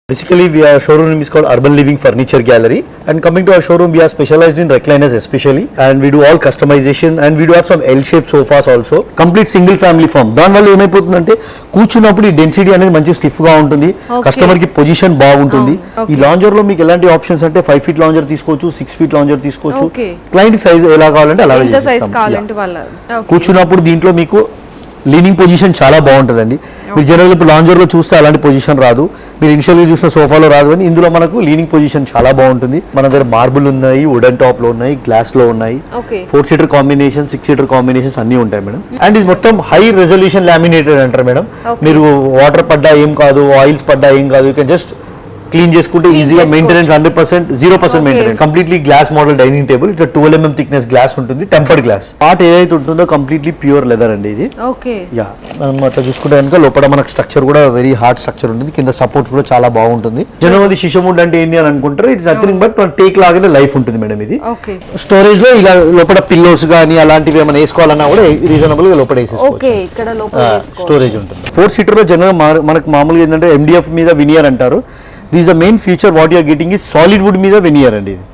Basically, our showroom is called Urban Living Furniture Gallery, and coming to our showroom, we are specialized in recliners especially, and we do all customization, and we do have some L-shaped sofas also. Complete single family form. దాని వల్ల ఏమైపోతుందంటే కూర్చున్నప్పుడు ఈ density అనేది మంచి stiff గా ఉంటుంది, customer కి పొజిషన్ బాగుంటుంది. ఈ లాంజర్ లో మీకు ఎలాంటి ఆప్షన్స్ అంటే 5 feet లాంజర్ తీసుకోవచ్చు, 6 feet లాంజర్ తీసుకోవచ్చు. క్లయింట్ సైజ్ ఎలా కావాలంటే అలాగే చేస్తాం. కూర్చున్నప్పుడు దీంట్లో మీకు లీనింగ్ పొజిషన్ చాలా బాగుంటుందండి. మీరు జనరల్ ఇప్పుడు లాంజర్ లో చూస్తే అలాంటి పొజిషన్ రాదు, మీరు ఇనిషియల్ గా చూసిన సోఫాలో రాదు, కానీ ఇందులో మనకు లీనింగ్ పొజిషన్ చాలా బాగుంటుంది. మన దగ్గర మార్బుల్ ఉన్నాయి, వుడెన్ టాప్ లో ఉన్నాయి, గ్లాస్ లో ఉన్నాయి, 4 seater కాంబినేషన్, 6 seater కాంబినేషన్స్ అన్ని ఉంటాయి మేడం. అండ్ ఇది మొత్తం హై రెజల్యూషన్ లామినేటెడ్ అంటారు మేడం. మీరు వాటర్ పడ్డా ఏం కాదు, ఆయిల్స్ పడ్డా ఏం కాదు, యూ కెన్ జస్ట్ క్లీన్ చేసుకుంటే ఈజీగా maintenance 100%, 0% maintenance. Completely glass model dining table, it's 12 mm thickness glass ఉంటుంది, టెంపర్డ్ గ్లాస్. పార్ట్ ఏదైతే ఉంటుందో కంప్లీట్లీ ప్యూర్ లెదర్ అండి ఇది. యా, మనం అట్లా చూసుకుంటే కనుక లోపల మనకు స్ట్రక్చర్ కూడా వెరీ హార్డ్ స్ట్రక్చర్ ఉంటుంది, కింద సపోర్ట్స్ కూడా చాలా బాగుంటుంది. జనరల్ షిషముడ్ అంటే ఏంటి అని అనుకుంటారు, ఇట్స్ నథింగ్ బట్ టేక్ లాగానే లైఫ్ ఉంటుంది మేడం ఇది. స్టోరేజ్ లో ఇలా లోపల పిల్లోస్ కానీ అలాంటివి ఏమైనా వేసుకోవాలన్నా కూడా రీజనబుల్ గా లోపల వేసేసుకోవచ్చు. స్టోరేజ్ ఉంటుంది. 4 seater లో జనరల్ మనకు మామూలుగా ఏంటంటే MDF మీద వినియర్ అంటారు. This is the main feature. What you are getting is solid wood మీద veneer అండి ఇది.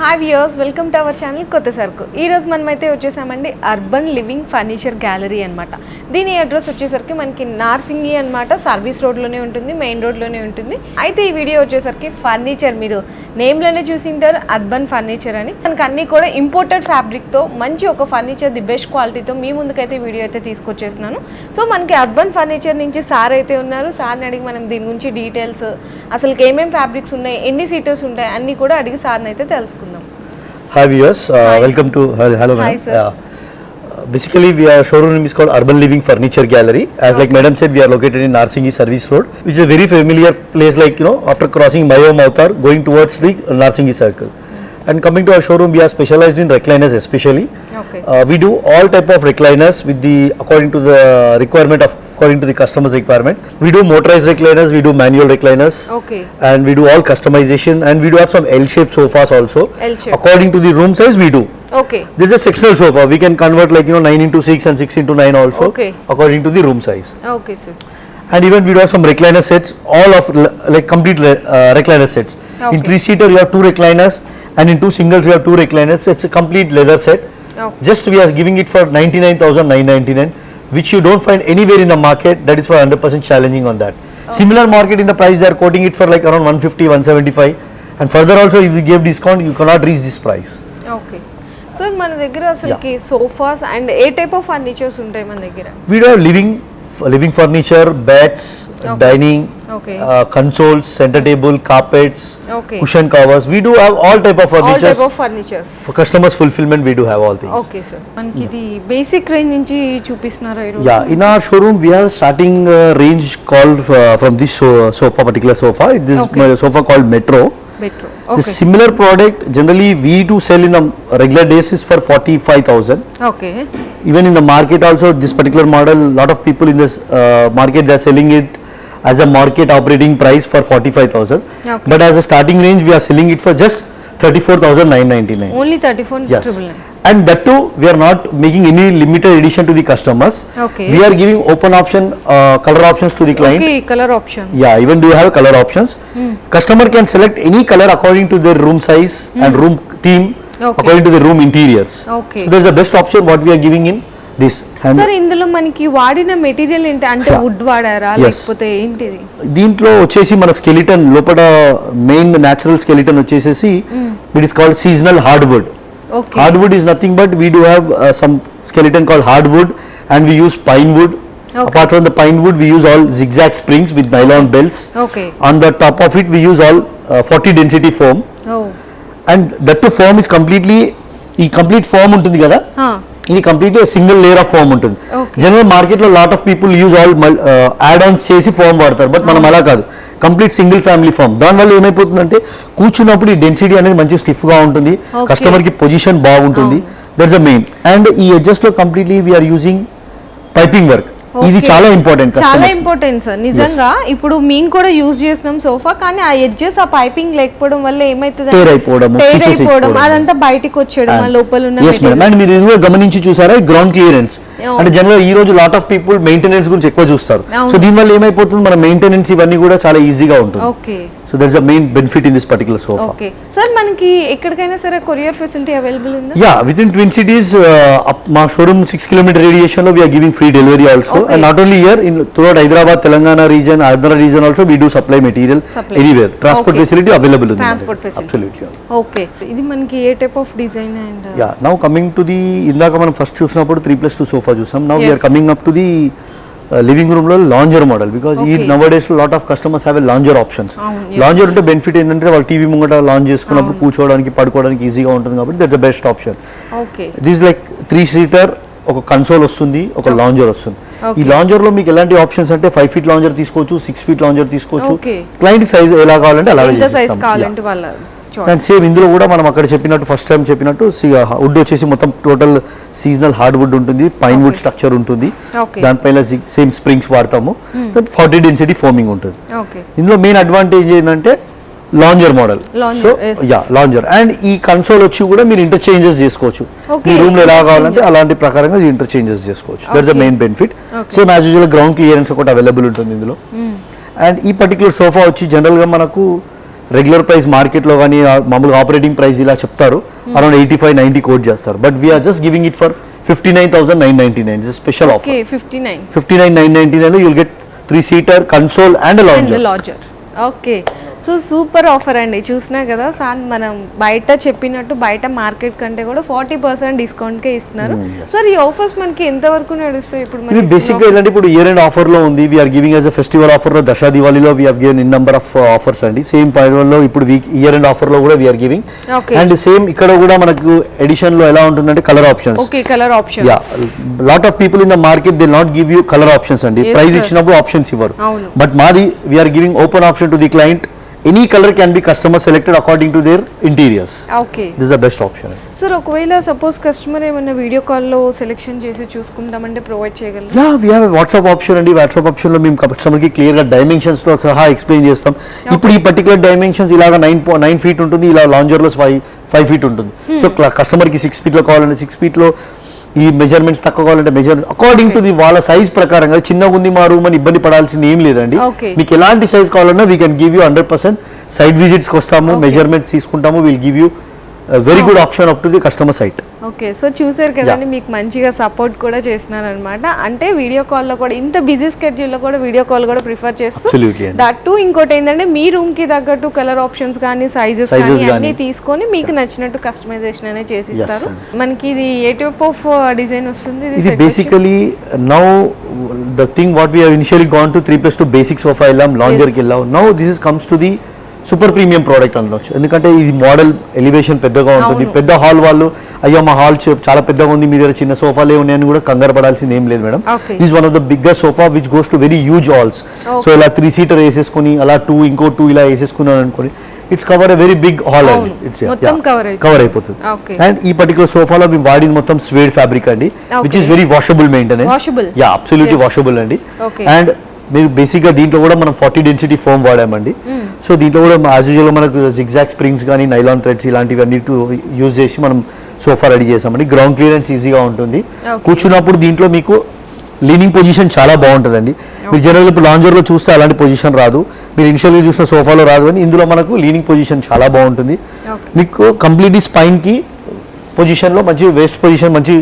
Hi viewers, welcome to our channel కొత్త సరుకు. ఈరోజు మనమైతే వచ్చేసామండి అర్బన్ లివింగ్ ఫర్నిచర్ గ్యాలరీ అనమాట. దీని అడ్రస్ వచ్చేసరికి మనకి నార్సింగి అనమాట, సర్వీస్ రోడ్లోనే ఉంటుంది, మెయిన్ రోడ్లోనే ఉంటుంది. అయితే ఈ వీడియో వచ్చేసరికి ఫర్నిచర్ మీరు నేమ్లోనే చూసింటారు, అర్బన్ ఫర్నిచర్ అని. మనకి అన్నీ కూడా ఇంపోర్టెడ్ ఫ్యాబ్రిక్తో మంచి ఒక ఫర్నిచర్ ది బెస్ట్ క్వాలిటీతో మీ ముందుకైతే వీడియో అయితే తీసుకొచ్చేసినాను. సో మనకి అర్బన్ ఫర్నిచర్ నుంచి సార్ అయితే ఉన్నారు. సార్ని అడిగి మనం దీని గురించి డీటెయిల్స్, అసలు ఏమేమి ఫ్యాబ్రిక్స్ ఉన్నాయి, ఎన్ని సీటర్స్ ఉంటాయి అన్నీ కూడా అడిగి సార్ని అయితే తెలుసుకుందాం. Hi viewers, welcome to hello Hi, madam. Basically, our showroom is called Urban Living Furniture Gallery. As like madam said, we are located in Narsingi Service Road, which is a very familiar place. Like after crossing Mayo Mautar, going towards the Narsingi Circle. And coming to our showroom, we are specialized in recliners especially. We do all type of recliners with the according to the requirement of according to the customer's requirement. We do motorized recliners, we do manual recliners, and we do all customization, and we do have some L-shaped sofas also. L-shaped. According to the room size, we do. This is a sectional sofa. We can convert like 9x6 and 6x9 also. According to the room size. Okay, sir. And even we do have some recliner sets, all of like complete recliner sets. In 3-seater, you have 2 recliners. And in 2 singles, we have 2 recliners. It's a complete leather set. Just we are giving it for 99,999, which you don't find anywhere in the market. That is for 100% challenging on that. Similar market in the price, they are quoting it for like around 150, 175. And further also, if you give discount, you cannot reach this price. Okay. So, మన దగ్గర అసలుకి sofas and A type of furnitures ఉంటాయి మన దగ్గర? We do have living furniture, beds, dining, consoles, center table, carpets, cushion covers. We do have all type of furniture. All type of furnitures. For customers fulfillment, we do have all things. Okay, sir. మనకి ఇది basic range నుంచి చూపిస్తున్నారా ఈరోజు? Yeah, in our showroom we have starting range called from this particular sofa. This sofa called Metro. Okay. The similar product generally we do sell in the regular days is for 45,000. Okay. Even in the market also, this particular model, lot of people in this market they are selling it as a market operating price for 45,000. Okay. But as a starting range, we are selling it for just 34,999. Only 34,999. Yes. And that too, we are not making any limited edition to the customers. Okay. We are giving open option, color options to the client. Okay, color option. Yeah, even do you have color options? Customer can select any color according to their room size and room theme, according to the room interiors. Okay. So that's the best option what we are giving in this. Sir, ఇందులో మనకి వాడిన material ఏంటి అంటే would వాడారా లేకపోతే ఏంటిది? దీంట్లో వచ్చేసి మన స్కెలిటన్ లోపల మెయిన్ న్యాచురల్ స్కెలిటన్ వచ్చేసి it is called seasonal hardwood. Hardwood is nothing but we do have some skeleton called hardwood, and we use pine wood. Apart from the pine wood, we use all zigzag springs with nylon belts. On the top of it, we use all 40 density foam. And that too foam is completely ఈ complete foam ఉంటుంది కదా, ఇది completely single layer of foam ఉంటుంది. General market లో lot of people use all add ons చేసి foam వాడతారు, but మనం అలా కాదు, కంప్లీట్ సింగిల్ ఫ్యామిలీ ఫామ్. దానివల్ల ఏమైపోతుందంటే కూర్చున్నప్పుడు ఈ డెన్సిటీ అనేది మంచి స్టిఫ్ గా ఉంటుంది, కస్టమర్ కి పొజిషన్ బాగుంటుంది. That's the main. అండ్ ఈ ఎడ్జెస్ లో completely we're using piping work. ఇది చాలా ఇంపార్టెంట్, చాలా ఇంపార్టెంట్ సార్ నిజంగా. ఇప్పుడు మేము కూడా యూజ్ చేసినాం సోఫా, కానీ ఆ ఎడ్జెస్ ఆ పైపింగ్ లేకపోవడం వల్ల ఏమైతుంది, టేర్ అయిపోవడం అదంతా బయటికి వచ్చేయడం, ఆ లోపల ఉన్న yes madam. అండ్ మీరు ఇది కూడా గమనించి చూసారా, గ్రౌండ్ క్లియరెన్స్ అంటే జనరల్ ఈ రోజు లాట్ ఆఫ్ పీపుల్ మెయింటెనెన్స్ గురించి ఎక్కువ చూస్తారు. సో దీని వల్ల ఏమైపోతుంది, మన మెయింటెనెన్స్ ఇవన్నీ కూడా చాలా ఈజీగా ఉంటుంది. Okay, so that's the main benefit in this particular sofa. Okay sir, మనకి ఎక్కడికైనా సరే కొరియర్ ఫెసిలిటీ అవైలబుల్ ఉందా? Yeah, with in twin cities మా షోరూమ్ 6 కిలోమీటర్ రేడియేషన్ లో we're giving free delivery also. And not only here, in throughout Hyderabad, Telangana region, Andhra region also we do supply material anywhere. Transport facility available ఉంది. Transport facility absolutely. Okay, ఇది మనకి ఏ type of design and yeah, now coming to the, ఇందాక మనం first చూసినప్పుడు 3+2 sofa చూసాం. Now we're coming up to the living room లో lounger model, because ఈ నవ్ డేస్ లో lot of customers have a lounger options. Lounger అంటే benefit ఏంటంటే వాళ్ళు టీవీ ముంగట లాంచ్ చేసుకున్నప్పుడు కూర్చోవడానికి పడుకోవడానికి ఈజీగా ఉంటుంది కాబట్టి that's the best option. Okay, this like 3 seater, ఒక కన్సోల్ వస్తుంది, ఒక లాంజర్ వస్తుంది. ఈ లాంజర్ లో మీకు ఎలాంటి ఆప్షన్స్ అంటే 5 ఫీట్ లాంజర్ తీసుకోవచ్చు, 6 ఫీట్ లాంజర్ తీసుకోవచ్చు. క్లయింట్ సైజ్ ఎలా కావాలంటే అలాగే చేస్తాం. అండ్ సేమ్ ఇందులో కూడా మనం అక్కడ చెప్పినట్టు ఫస్ట్ టైం చెప్పినట్టు వుడ్ వచ్చేసి మొత్తం టోటల్ సీజనల్ హార్డ్ వుడ్ ఉంటుంది, పైన్ వుడ్ స్ట్రక్చర్ ఉంటుంది, దానిపైన సేమ్ స్ప్రింగ్స్ వాడతాము, 40 డెన్సిటీ ఫోమింగ్ ఉంటుంది. ఇందులో మెయిన్ అడ్వాంటేజ్ ఏంటంటే lounger model. So yeah, lounger. And ఈ కన్సోల్ వచ్చి కూడా మీరు ఇంటర్చేంజెస్ చేసుకోవచ్చు, మీ రూమ్ లో ఎలా కావాలంటే అలాంటి ప్రకారంగా ఇంటర్చేంజెస్ చేసుకోవచ్చు. That's the main benefit. Same as usual ground clearance ఒకటి అవైలబుల్ ఉంటుంది ఇందులో. అండ్ ఈ పర్టికులర్ సోఫా వచ్చి జనరల్ గా మనకు రెగ్యులర్ ప్రైస్ మార్కెట్లో కానీ మామూలుగా ఆపరేటింగ్ ప్రైస్ ఇలా చెప్తారు, అరౌండ్ 85-90 కోట్ చేస్తారు. But we are just giving it for 59,999. It's special offer. 59,999 you'll get 3 seater console and lounger. Okay, so super offer అండి. చూసినా కదా సార్, మనం బయట చెప్పినట్టు బయట మార్కెట్ కంటే కూడా 40% డిస్కౌంట్కే ఇస్తున్నారు. సార్ ఈ ఆఫర్స్ మనకి ఎంత వరకు నడుస్తాయి ఇప్పుడు? ఇది బేసిక్గా ఏంటంటే ఇప్పుడు ఇయర్ ఎండ్ ఆఫర్ లో ఉంది, we're giving as a festival offer లో, దసరా దివాళీలో we're given in number of offers అండి. సేమ్ లో ఇప్పుడు ఇయర్ ఎండ్ ఆఫర్ లో కూడా వీఆర్ గివింగ్. అండ్ సేమ్ ఇక్కడ కూడా మనకు ఎడిషన్ లో ఎలా ఉంటుందంటే colour options. Okay, colour options. Yeah, lot of people in the market they not give you colour options అండి. ప్రైస్ ఇచ్చినప్పుడు ఆప్షన్స్ ఇవ్వరు. బట్ మాది we're giving open option to the client. Any color can be customer selected according to their interiors. Okay, this is the best option. Sir, ఒకవేళ suppose customer ఏమైనా video call లో selection చేసి చూసుకుంటామంటే provide చేయగలరా? Yeah, we have a WhatsApp option అండి. WhatsApp option లో మేము customer కి క్లియర్ గా డైమెన్షన్స్ తో సహా ఎక్స్ప్లెయిన్ చేస్తాం. ఇప్పుడు ఈ పర్టికులర్ డైమెన్షన్స్ ఇలాగా 9 ఫీట్ ఉంటుంది, ఇలా లాంజర్ లో 5 ఫీట్ ఉంటుంది. సో కస్టమర్ కి 6 ఫీట్ లో కావాలంటే 6 ఫీట్ లో, ఈ మెజర్మెంట్స్ తక్కువ కావాలంటే మెజర్మెంట్ అకార్డింగ్ టు ది వాళ్ళ సైజ్ ప్రకారంగా. చిన్నగా ఉంది మా రూమ్ అని ఇబ్బంది పడాల్సింది ఏం లేదండి. మీకు ఎలాంటి సైజ్ కావాలన్నా we can give you 100%. Site విజిట్స్కి వస్తాము, మెజర్మెంట్స్ తీసుకుంటాము, will give you very good option up to the customer site. Okay, so చూసారు కదండి, మీకు మంచిగా సపోర్ట్ కూడా చేస్తున్నారు అనమాట. అంటే వీడియో కాల్లో కూడా, ఇంత బిజీ స్కెడ్యూల్లో కూడా వీడియో కాల్ కూడా ప్రిఫర్ చేస్తూ, దట్ టు ఇంకోటి ఏంటంటే మీ రూమ్ కి తగ్గట్టు కలర్ ఆప్షన్స్ కానీ సైజెస్ కానీ అన్ని తీసుకొని మీకు నచ్చినట్టు కస్టమైజేషన్ అనేది చేసి ఇస్తారు. మనకి ఇది ఏ టైప్ ఆఫ్ డిజైన్ వస్తుంది? ఇది basically now the thing what we have initially gone to 3+2 basic sofa వెళ్ళాం, లాంజర్కి వెళ్ళాం. Now this is comes to the super premium product అనొచ్చు. ఎందుకంటే ఇది మోడల్ ఎలివేషన్ పెద్దగా ఉంటుంది. పెద్ద హాల్ వాళ్ళు అయ్యో మా హాల్ చాలా పెద్దగా ఉంది, మీ దగ్గర చిన్న సోఫాలే ఉన్నాయని కూడా కంగారు పడాల్సింది ఏం లేదు madam. Is one of the biggest sofa which goes to very huge halls. So ఇలా 3 సీటర్ వేసేసుకుని అలా 2 ఇలా వేసేసుకున్నాను అనుకోని, it's cover a very big hall అండి. ఇట్స్ కవర్ అయిపోతుంది. అండ్ ఈ పర్టికులర్ సోఫాలో మేము వాడింది మొత్తం స్వేడ్ ఫ్యాబ్రిక్ అండి, which is very washable maintenance. Yeah, absolutely washable అండి. అండ్ మీరు బేసిక్గా దీంట్లో కూడా మనం 40 డెన్సిటీ ఫోమ్ వాడామండి. సో దీంట్లో కూడా యాజ్ యూజువల్గా మనకు జిగ్జాగ్ స్ప్రింగ్స్ కానీ నైలాన్ థ్రెడ్స్ ఇలాంటివి అన్ని యూజ్ చేసి మనం సోఫా రెడీ చేసామండి. గ్రౌండ్ క్లియరెన్స్ ఈజీగా ఉంటుంది. కూర్చున్నప్పుడు దీంట్లో మీకు లీనింగ్ పొజిషన్ చాలా బాగుంటుందండి. మీరు జనరల్ ఇప్పుడు లాంజర్లో చూస్తే అలాంటి పొజిషన్ రాదు, మీరు ఇనిషియల్గా చూసిన సోఫాలో రాదు, కానీ ఇందులో మనకు లీనింగ్ పొజిషన్ చాలా బాగుంటుంది. మీకు కంప్లీట్లీ స్పైన్కి పొజిషన్లో మంచి వేస్ట్ పొజిషన్, మంచి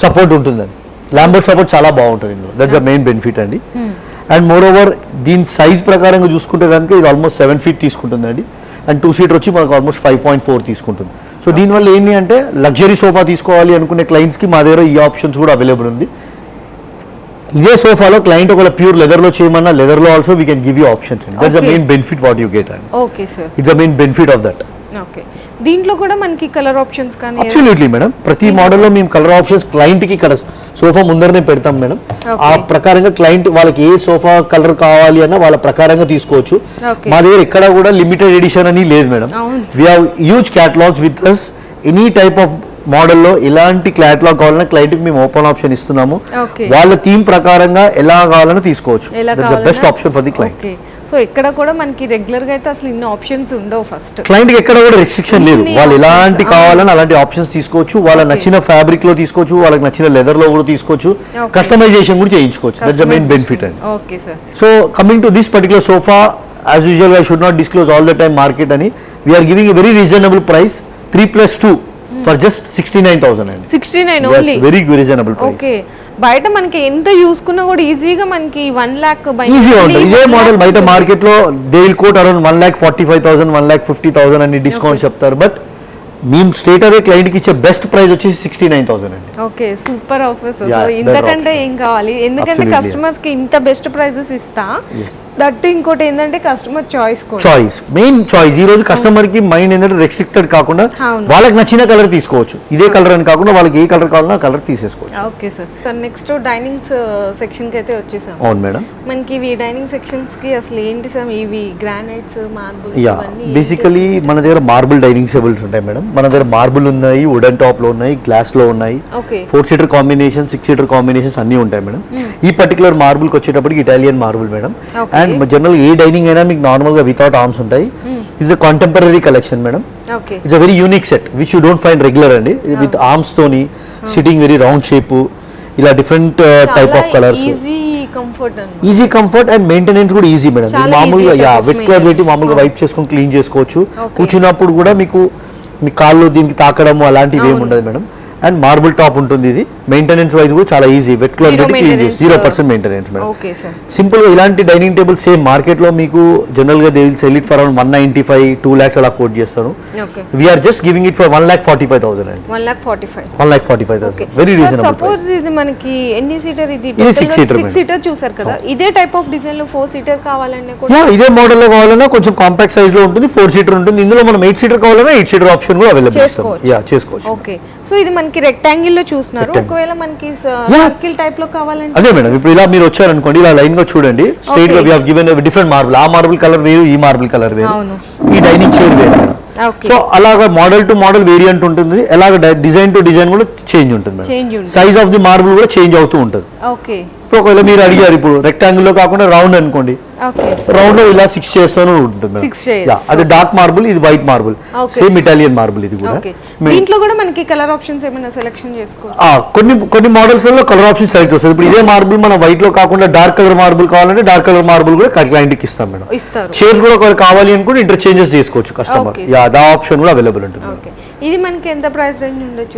సపోర్ట్ ఉంటుందండి. ల్యాంబర్ట్ సపోర్ట్ చాలా బాగుంటుంది ఇందులో. దట్స్ ద మెయిన్ బెనిఫిట్ అండి. అండ్ మోర్ ఓవర్ దీని సైజ్ ప్రకారంగా చూసుకుంటే కనుక ఇది ఆల్మోస్ట్ 7 ఫీట్ తీసుకుంటుందండి. అండ్ 2 సీటర్ వచ్చి మనకు ఆల్మోస్ట్ 5.4 తీసుకుంటుంది. సో దీనివల్ల ఏంటి అంటే లగ్జరీ సోఫా తీసుకోవాలి అనుకునే క్లయింట్స్కి మా దగ్గర ఈ ఆప్షన్స్ కూడా అవైలబుల్ ఉంది. ఇదే సోఫాలో క్లయింట్ ఒకవేళ ప్యూర్ లెదర్లో చేయమన్నా లెదర్లో also we can give you options అండి. That's the main benefit what you get అండి. Okay sir, it's the main benefit of that. Okay, దీంట్లో కూడా మనకి కలర్ ఆప్షన్స్ కానీ? అబ్సల్యూట్లీ మేడం, ప్రతి మోడల్లో మేము కలర్ ఆప్షన్స్ క్లయింట్కి ఇక్కడ సోఫా ముందరనే పెడతాం మేడం. ఆ ప్రకారంగా క్లయింట్ వాళ్ళకి ఏ సోఫా కలర్ కావాలి అన్న వాళ్ళ ప్రకారంగా తీసుకోవచ్చు. మా దగ్గర ఎక్కడ కూడా లిమిటెడ్ ఎడిషన్ అని లేదు madam. We have huge catalogues with us. Any type of మోడల్లో ఇలాంటి క్లాట్లాగ్ కావాలన్నా క్లయింట్కి మేము ఓపెన్ ఆప్షన్ ఇస్తున్నాము. Okay. వాళ్ళ థీమ్ ప్రకారంగా ఎలా కావాలన్నా తీసుకోవచ్చు. ఎలా that's the best option for the client. Okay, so ఇక్కడ కూడా మనకి రెగ్యులర్ గా అయితే అసలు ఇన్ని ఆప్షన్స్ ఉండవు. ఫస్ట్ క్లయింట్కి ఎక్కడ కూడా రెస్ట్రిక్షన్ లేదు. ఇన్ని వాళ్ళు ఎలాంటి options, కావాలని అలాంటి ఆప్షన్స్ తీసుకోవచ్చు. వాళ్ళకి నచ్చిన ఫ్యాబ్రిక్ లో తీసుకోవచ్చు, వాళ్ళకి నచ్చిన లెదర్ లో కూడా తీసుకోవచ్చు, Okay. కస్టమైజేషన్ కూడా చేయించుకోవచ్చు. దట్స్ ద మెయిన్ బెనిఫిట్ అండి. Okay sir. So coming to this particular sofa, as usual I should not disclose all the time market అని, we're giving a very reasonable price 3+2 for just 69,000 అండి. 69 only. Very reasonable price. Okay, బయట మనకి ఎంత చూసుకున్నా కూడా ఈజీగా మనకి 1 lakh easy ఉంటుంది. ఇదే మోడల్ బయట మార్కెట్ లో దే విల్ కోట్ అరౌండ్ 1,45,000 1,50,000 అని డిస్కౌంట్ చెప్తారు. బట్ మేము స్ట్రేట్ అవే క్లయింట్ కి ఇచ్చే బెస్ట్ ప్రైస్ వచ్చేసి 69,000 అండి. Okay, super offers. Yeah, so better ఇంతకంటే option. ఏం కావాలి? ఎందుకంటే Absolutely. కస్టమర్స్ కి ఇంత బెస్ట్ ప్రైజెస్ ఇస్తా. Yes. దట్ ఇంకోటి ఏంటంటే కస్టమర్ చాయిస్ కూడా. Choice, main choice. ఈ రోజు కస్టమర్ కి మైండ్ ఏంటంటే రెస్ట్రిక్టెడ్ కాకుండా అవును. వాళ్ళకి నచ్చిన కలర్ తీసుకోవచ్చు. ఇదే కలర్ అని కాకుండా వాళ్ళకి ఏ కలర్ కావాలన్నా కలర్ తీసేసుకోవచ్చు. Okay sir. Next dining section కి అయితే వచ్చేసాం. అవును మేడం. మనకి ఇవి డైనింగ్ సెక్షన్స్ కి అసలు ఏంటి సార్? ఇవి గ్రానైట్స్, మార్బుల్స్, యా, బేసికలీ మన దగ్గర మార్బుల్ డైనింగ్ టేబుల్స్ ఉంటాయి మేడం. మన దగ్గర మార్బుల్ ఉన్నాయి, వుడెన్ టాప్ లో ఉన్నాయి, గ్లాస్ లో ఉన్నాయి, okay 4-seater combination, 6-seater combinations అన్ని ఉంటాయి మేడం. ఈ పర్టికులర్ మార్బుల్ కి వచ్చేటప్పటికి Italian marble madam. Okay. And general ఏ డైనింగ్ అయినా మీకు నార్మల్ గా వితౌట్ ఆర్మ్స్ ఉంటాయి. It's a contemporary collection madam. Okay it's a very unique set which you don't find regular అండి. విత్ ఆర్మ్స్ తోని సిట్టింగ్ వెరీ రౌండ్ షేప్, ఇలా different type of colours. Easy comfort అండి. Easy comfort and maintenance కూడా easy madam. చాలా మామూలుగా easy యా type of wet cloth పెట్టి maintenance. మామూలుగా వైప్ చేసుకొని క్లీన్ చేసుకోవచ్చు. Okay. కూర్చున్నప్పుడు కూడా మీకు మీ కాళ్ళు దీనికి తాకడము అలాంటివి ఏమి ఉండదు మేడం. అండ్ మార్బుల్ టాప్ ఉంటుంది. ఇది మెయింటెనెన్స్ వైజ్ కూడా చాలా ఈజీ. వెట్ క్లాత్ Zero పెట్టి క్లీన్ చేసి maintenance. 0% maintenance madam. Okay sir. Simple గా ఇలాంటి డైనింగ్ టేబుల్ సేమ్ మార్కెట్ లో మీకు జనరల్ గా they will sell it for around 195-2 lakhs అలా కోట్ చేస్తాను. Okay, we're just giving it for 1,45,000 అండి. 1,45,000. 1,45,000 వెరీ రీజనబుల్. సపోజ్ ఇది మనకి ఎన్ని సీటర్? ఇది ఇది 6-seater 6 సీటర్ చూసారు కదా. ఇదే టైప్ ఆఫ్ డిజైన్ లో 4 సీటర్ కావాలంటే కూడా యా, ఇదే మోడల్ లో కావాలన్నా కొంచెం కాంపాక్ట్ సైజ్ లో ఉంటుంది. 4-seater ఉంటుంది. ఇందులో మనం 8-seater కావాలన్నా 8-seater ఆప్షన్ కూడా అవైలబుల్ ఇస్తాం. చేసుకోవచ్చు. యా, చేసుకోవచ్చు. ఓకే, సో ఇది మనకి రెక్టాంగిల్ లో చూస్తున్నారు. ఒకవేళ మనకి సర్కిల్ టైప్ లో కావాలంటే అదే మేడం, ఇప్పుడు ఇలా మీరు వచ్చారనుకోండి, ఇలా లైన్ గా చూడండి. స్ట్రైట్ గా Okay. We have given different marble. ఆ మార్బుల్ కలర్ వేరు, ఈ మార్బుల్ కలర్ వేరు, అవును. ఈ డైనింగ్ చైర్ వేరు మేడం. ఓకే, సో అలాగా మోడల్ టు మోడల్ వేరియంట్ ఉంటుంది. అలాగ డిజైన్ టు డిజైన్ కూడా చేంజ్ ఉంటుంది Change మేడం. ఉంటుంది. సైజ్ ఆఫ్ ది మార్బుల్ కూడా చేంజ్ అవుతూ ఉంటుంది. ఓకే ఇప్పుడు ఒకవేళ మీరు అడిగారు, ఇప్పుడు రెక్టాంగిల్ లో కాకుండా రౌండ్ అనుకోండి, ఓకే రౌండ్ లో ఇలా 6 చేస్తూనే ఉంటుంది మేడం. 6 chairs. Yeah, అది డార్క్ మార్బుల్, ఇది white marble, Okay. Same Italian marble ఇది కూడా. ఓకే. దీంట్లో కూడా మనకి కలర్ ఆప్షన్స్ ఏమైనా సెలెక్షన్ చేసుకోవచ్చు. కొన్ని మోడల్స్ లో కలర్ ఆప్షన్ సెలెక్ట్ వస్తుంది. ఇప్పుడు ఇదే మార్బుల్ మన వైట్ లో కాకుండా డార్క్ కలర్ మార్బుల్ కావాలంటే డార్క్ కలర్ మార్బుల్ కూడా క్లయింట్ కి ఇస్తాం మేడం. ఇస్తారు. చైర్స్ కూడా ఒకవేళ కావాలి అనుకుంటే ఇంటర్చేంజెస్ చేసుకోవచ్చు customer. Okay. Yeah, the option కూడా అవైలబుల్ ఉంటుంది. ఓకే, ఇది మనకి ఎంత ప్రైస్ రేంజ్ ఉండొచ్చు?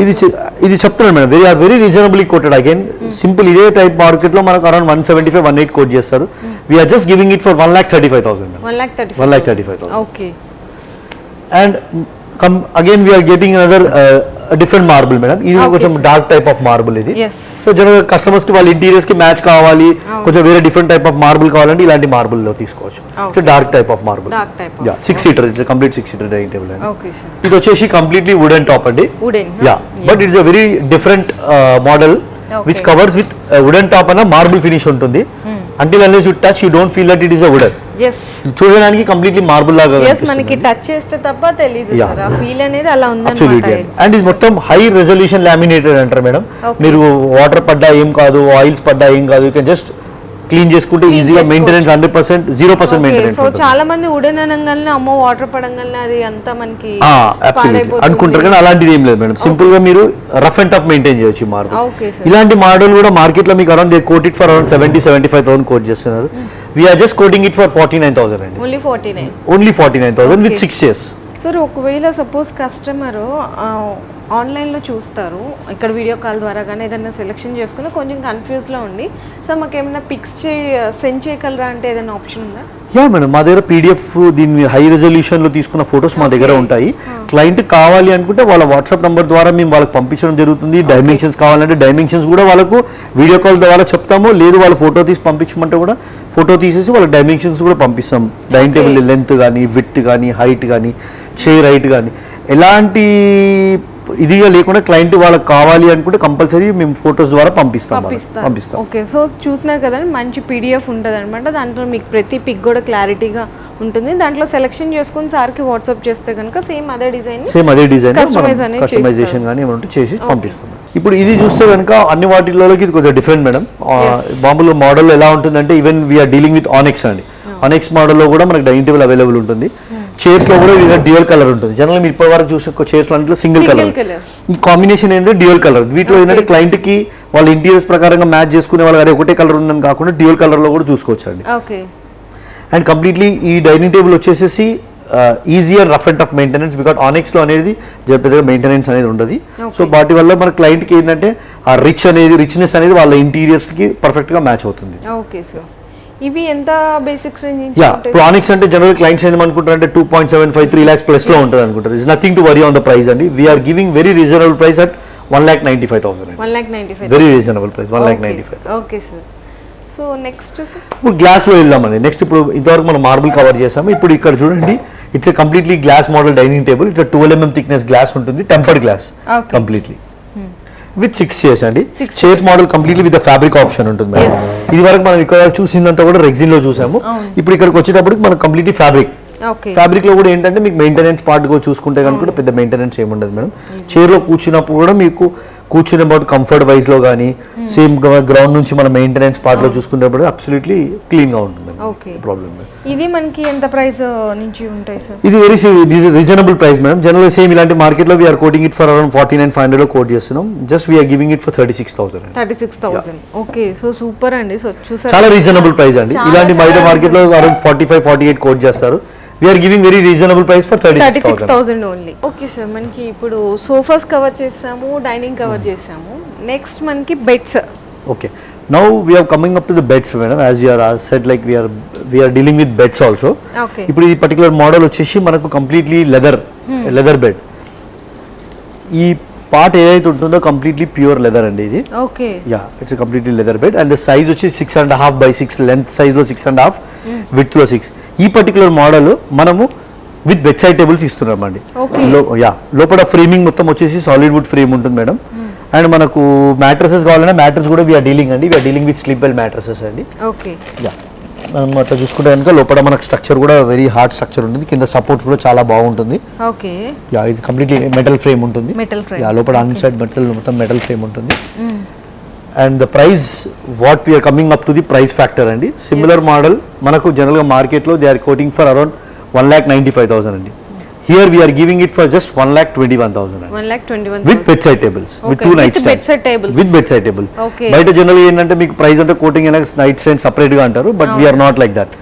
ఇది చెప్తున్నాను madam, very reasonably quoted. Again simple ఇదే టైప్ మార్కెట్ లో మనకు అరౌండ్ 175-180 కోట్ చేస్తారు. We're just giving it for 1,35,000 madam. 1,35,000. 1,35,000. Okay, and again we're getting another different marble madam. ఇది Okay, కొంచెం sir. Dark type of marble ఇది. Yes. So general customers కి వాళ్ళ interiors కి మ్యాచ్ కావాలి, కొంచెం వేరే డిఫరెంట్ టైప్ ఆఫ్ మార్బుల్ కావాలంటే ఇలాంటి మార్బుల్ లో తీసుకోవచ్చు. So Okay. Dark type of marble. Dark type of. Yeah, 6-seater. It's complete 6-seater dining table అండి. Okay sir. ఇది వచ్చేసి కంప్లీట్లీ వుడెన్ టాప్ అండి. Wooden. Yeah, but it's a very different model Okay. Which covers with wooden top అన్న marble finish ఉంటుంది. Until unless you touch you don't feel that it is a wooden. Yes, చూడడానికి completely marble లాగా yes, మనకి touch చేస్తే తప్ప తెలీదు Yeah. Sir. ఆ feel అనేది అలా అబ్సల్యూట్లీ. ఉందన్నమాట. అండ్ ఇది మొత్తం హై రెజల్యూషన్ లామినేటెడ్ అంటారు మేడం. Okay. మీరు వాటర్ పడ్డా ఏం కాదు, ఆయిల్స్ పడ్డా ఏం కాదు, యూ కెన్ జస్ట్ క్లీన్ చేసుకుంటే Clean ఈజీగా చేసుకోవచ్చు. మెయింటెనెన్స్ 100%, 0% మెయింటెనెన్స్ సో చాలా మంది వుడెన్ అనగానే అమ్మో వాటర్ పడంగానే అది అంతా మనకి అబ్సల్యూట్లీ అనుకుంటారు, కానీ అలాంటిది ఏం లేదు మేడం. సింపుల్ గా మీరు రఫ్ అండ్ టఫ్ మెయింటైన్ చేయొచ్చు మార్బుల్. Okay sir. ఇలాంటి మోడల్ కూడా మార్కెట్ లో మీకు around they quote it for around 70-75,000 quote చేస్తున్నారు. We're just quoting it for 49,000 అండి. Only 49. Only 49,000 with 6 years. Sir ఒకవేళ సపోజ్ కస్టమర్ ఆన్లైన్లో చూస్తారు, ఇక్కడ వీడియో కాల్ ద్వారా కానీ ఏదైనా సెలెక్షన్ చేసుకుని కొంచెం కన్ఫ్యూజ్లో ఉండి, సార్ మాకు ఏమైనా పిక్స్ సెండ్ చేయగలరా అంటే ఏదైనా ఆప్షన్ ఉందా? యా మేడం, మా దగ్గర పీడిఎఫ్ దీన్ని హై రెజల్యూషన్ లో తీసుకున్న ఫొటోస్ మా దగ్గర ఉంటాయి. క్లయింట్ కావాలి అనుకుంటే వాళ్ళ వాట్సాప్ నంబర్ ద్వారా మేము వాళ్ళకి పంపించడం జరుగుతుంది. డైమెన్షన్స్ కావాలంటే డైమెన్షన్స్ కూడా వాళ్ళకు వీడియో కాల్ ద్వారా చెప్తాము. లేదు వాళ్ళు ఫోటో తీసి పంపించమంటే కూడా ఫోటో తీసేసి వాళ్ళ డైమెన్షన్స్ కూడా పంపిస్తాం. డైనింగ్ టేబుల్ లెంత్ కానీ, విడ్త్ కానీ, హైట్ కానీ, చైర్ హైట్ కానీ, ఎలాంటి ఇదిగా లేకుండా క్లయింట్ వాళ్ళకి కావాలి అనుకుంటే కంపల్సరీ మేము ఫొటోస్ ద్వారా పంపిస్తాం. ఓకే, సో చూసినారు కదండి, మంచి పీడిఎఫ్ ఉంటుంది అనమాట. దాంట్లో మీకు ప్రతి పిక్ కూడా క్లారిటీగా ఉంటుంది. దాంట్లో సెలెక్షన్ చేసుకుని సార్కి వాట్సాప్ చేస్తే కనుక సేమ్ అదే డిజైన్ కస్టమైజేషన్ కానీ ఏమంటే చేసి పంపిస్తాం. ఇప్పుడు ఇది చూస్తే కనుక అన్ని వాటిల్లోకి ఇది కొంచెం డిఫరెంట్ మేడం. మామూలు మోడల్ ఎలా ఉంటుందంటే ఈవెన్ వీఆర్ డీలింగ్ విత్ ఆనెక్స్ అండి. ఆనెక్స్ మోడల్లో కూడా మనకి డైనింగ్ టేబుల్ అవైలబుల్ ఉంటుంది. చైర్స్ లో కూడా ఇది డ్యూయల్ కలర్ ఉంటుంది. జనరల్ మీరు ఇప్పటి వరకు చూసే చైర్స్ లో సింగిల్ కలర్, ఈ కాంబినేషన్ ఏంటంటే డ్యూయల్ కలర్. వీటిలో ఏంటంటే క్లయింట్ కి వాళ్ళ ఇంటీరియర్స్ ప్రకారంగా మ్యాచ్ చేసుకునే వాళ్ళకి అదే ఒకటే కలర్ ఉందని కాకుండా డ్యూయల్ కలర్ లో కూడా చూసుకోవచ్చు అండి. అండ్ కంప్లీట్లీ ఈ డైనింగ్ టేబుల్ వచ్చేసి easier rough and tough maintenance, because onyx లో అనేది పెద్దగా మెయింటెనెన్స్ అనేది ఉండదు. సో వాటి వల్ల మన క్లయింట్ కి ఏంటంటే ఆ రిచ్నెస్ అనేది వాళ్ళ ఇంటీరియర్స్ కి పర్ఫెక్ట్ గా మ్యాచ్ అవుతుంది. ఇవి ఎంత బేసిక్స్ రేంజ్? ఇప్పుడు ఆనిక్స్ అంటే జనరల్ క్లయింట్స్ ఏమనుకుంటారంటే 2.75 3 lakhs ప్లస్ లో ఉంటుంది అనుకుంటారు. It's nothing to worry on the price అండి. We're giving very reasonable price at 1,95,000. 1,95,000 very reasonable price 1,95,000. Okay sir. So next ఇప్పుడు గ్లాస్ లో వెళ్దామండి. నెక్స్ట్ ఇప్పుడు ఇంతవరకు మనం మార్బుల్ కవర్ చేసాము. ఇప్పుడు ఇక్కడ చూడండి, it's completely glass model dining table. It's 12 mm thickness glass ఉంటుంది, tempered glass completely with 6 chairs అండి. Chairs model completely with fabric option ఉంటుంది మేడం. ఇది వరకు మనం ఇక్కడ చూసిందంతా కూడా రెగ్జిన్ లో చూసాము. ఇప్పుడు ఇక్కడికి వచ్చేటప్పుడు మనకు కంప్లీట్లీ ఫ్యాబ్రిక్ లో కూడా ఏంటంటే మీకు మెయింటెనెన్స్ పార్ట్ కూడా చూసుకుంటే కనుక పెద్ద మెయింటెనెన్స్ ఏముండదు మేడం. చైర్ లో కూర్చున్నప్పుడు కూడా మీకు కూర్చునే పాటు కంఫర్ట్ వైజ్ లో కానీ సేమ్ గ్రౌండ్ నుంచి మన మెయింటెనెన్స్ పార్ట్ లో చూసుకునేప్పుడు అబ్సల్యూట్లీ క్లీన్ గా ఉంటుంది. ప్రాబ్లం ఇది మనకి ఎంత ప్రైస్ నుంచి ఉంటాయి సార్? ఇది very reasonable price madam. General same ఇలాంటి మార్కెట్ లో we are quoting it for around 49,500 లో కోట్ చేస్తున్నాం. Just we are giving it for 36,000. 36,000. Okay, so super అండి. సో చూసారు, చాలా రీజనబుల్ ప్రైస్ అండి. ఇలాంటి బయట మార్కెట్ లో అరౌండ్ 45-48 కోట్ చేస్తారు. We are giving very reasonable price for 36,000 only. Okay sir, మనకి ఇప్పుడు సోఫాస్ కవర్ చేసాము, డైనింగ్ కవర్ చేసాము. నెక్స్ట్ మనకి beds. Okay, now we are coming up to the beds madam. As you are said, like we are dealing with beds also. Okay. ఇప్పుడు ఈ particular model వచ్చేసి మనకు completely leather bed. ఈ part ఏదైతే ఉంటుందో completely pure leather అండి ఇది. Okay, yeah, it's completely leather bed. And the size వచ్చి 6.5 by 6 లెంత్ సైజ్ లో 6.5, విడ్త్ లో 6. ఈ పర్టికులర్ మోడల్ మనము విత్ బెడ్ సైడ్ టేబుల్స్ ఇస్తున్నామండి. లోపల ఫ్రేమింగ్ మొత్తం వచ్చేసి సాలిడ్ వుడ్ ఫ్రేమ్ ఉంటుంది మేడం. అండ్ మనకు మ్యాట్రసెస్ కావాలన్నా మ్యాట్రస్ కూడా we are dealing with sleep well mattresses అండి. ఓకే, యా, మనం అట్లా చూసుకుంటే కనుక లోపల మనకు స్ట్రక్చర్ కూడా వెరీ హార్డ్ స్ట్రక్చర్ ఉంటుంది. కింద సపోర్ట్స్ కూడా చాలా బాగుంటుంది. ఓకే, యా, ఇది కంప్లీట్లీ మెటల్ ఫ్రేమ్ ఉంటుంది. యా, లోపల అన్ సైడ్ మొత్తం మెటల్ ఫ్రేమ్ ఉంటుంది. And the price what we are coming up to the price factor అండి. సిమిలర్ మోడల్ మనకు జనరల్గా మార్కెట్లో they are quoting for around 1,95,000 అండి. Here we are giving it for just 1,21,000. 1,21,000 with bedside tables, with 2 nightstands. With bedside tables. Okay. బయట general ఏంటంటే మీకు price అంతా coating అయినా నైట్ స్టాండ్ సెపరేట్ గా అంటారు. But we are not like that.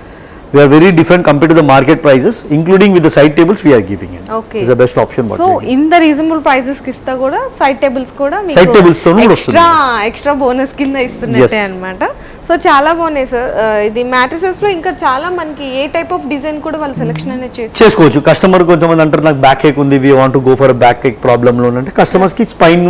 We are very different compared to the market prices, including with the side tables we are giving it. Okay. It's the best option. So in the reasonable prices కి ఇస్తా కూడా side tables కూడా మీకు side tables తోను వస్తుంది. Extra bonus కింద ఇస్తున్నట్టే అన్నమాట. So చాలా బాగున్నాయి సార్. ఇది మ్యాట్రసెస్ లో ఇంకా చాలా మనకి ఏ టైప్ ఆఫ్ డిజైన్ కూడా వాళ్ళు సెలెక్షన్ అనేది చేసుకోవచ్చు. కస్టమర్ కొంతమంది అంటారు నాకు బ్యాక్ ఏక్ ఉంది, we want to go for back ache problem లో అంటే కస్టమర్స్ కి స్పైన్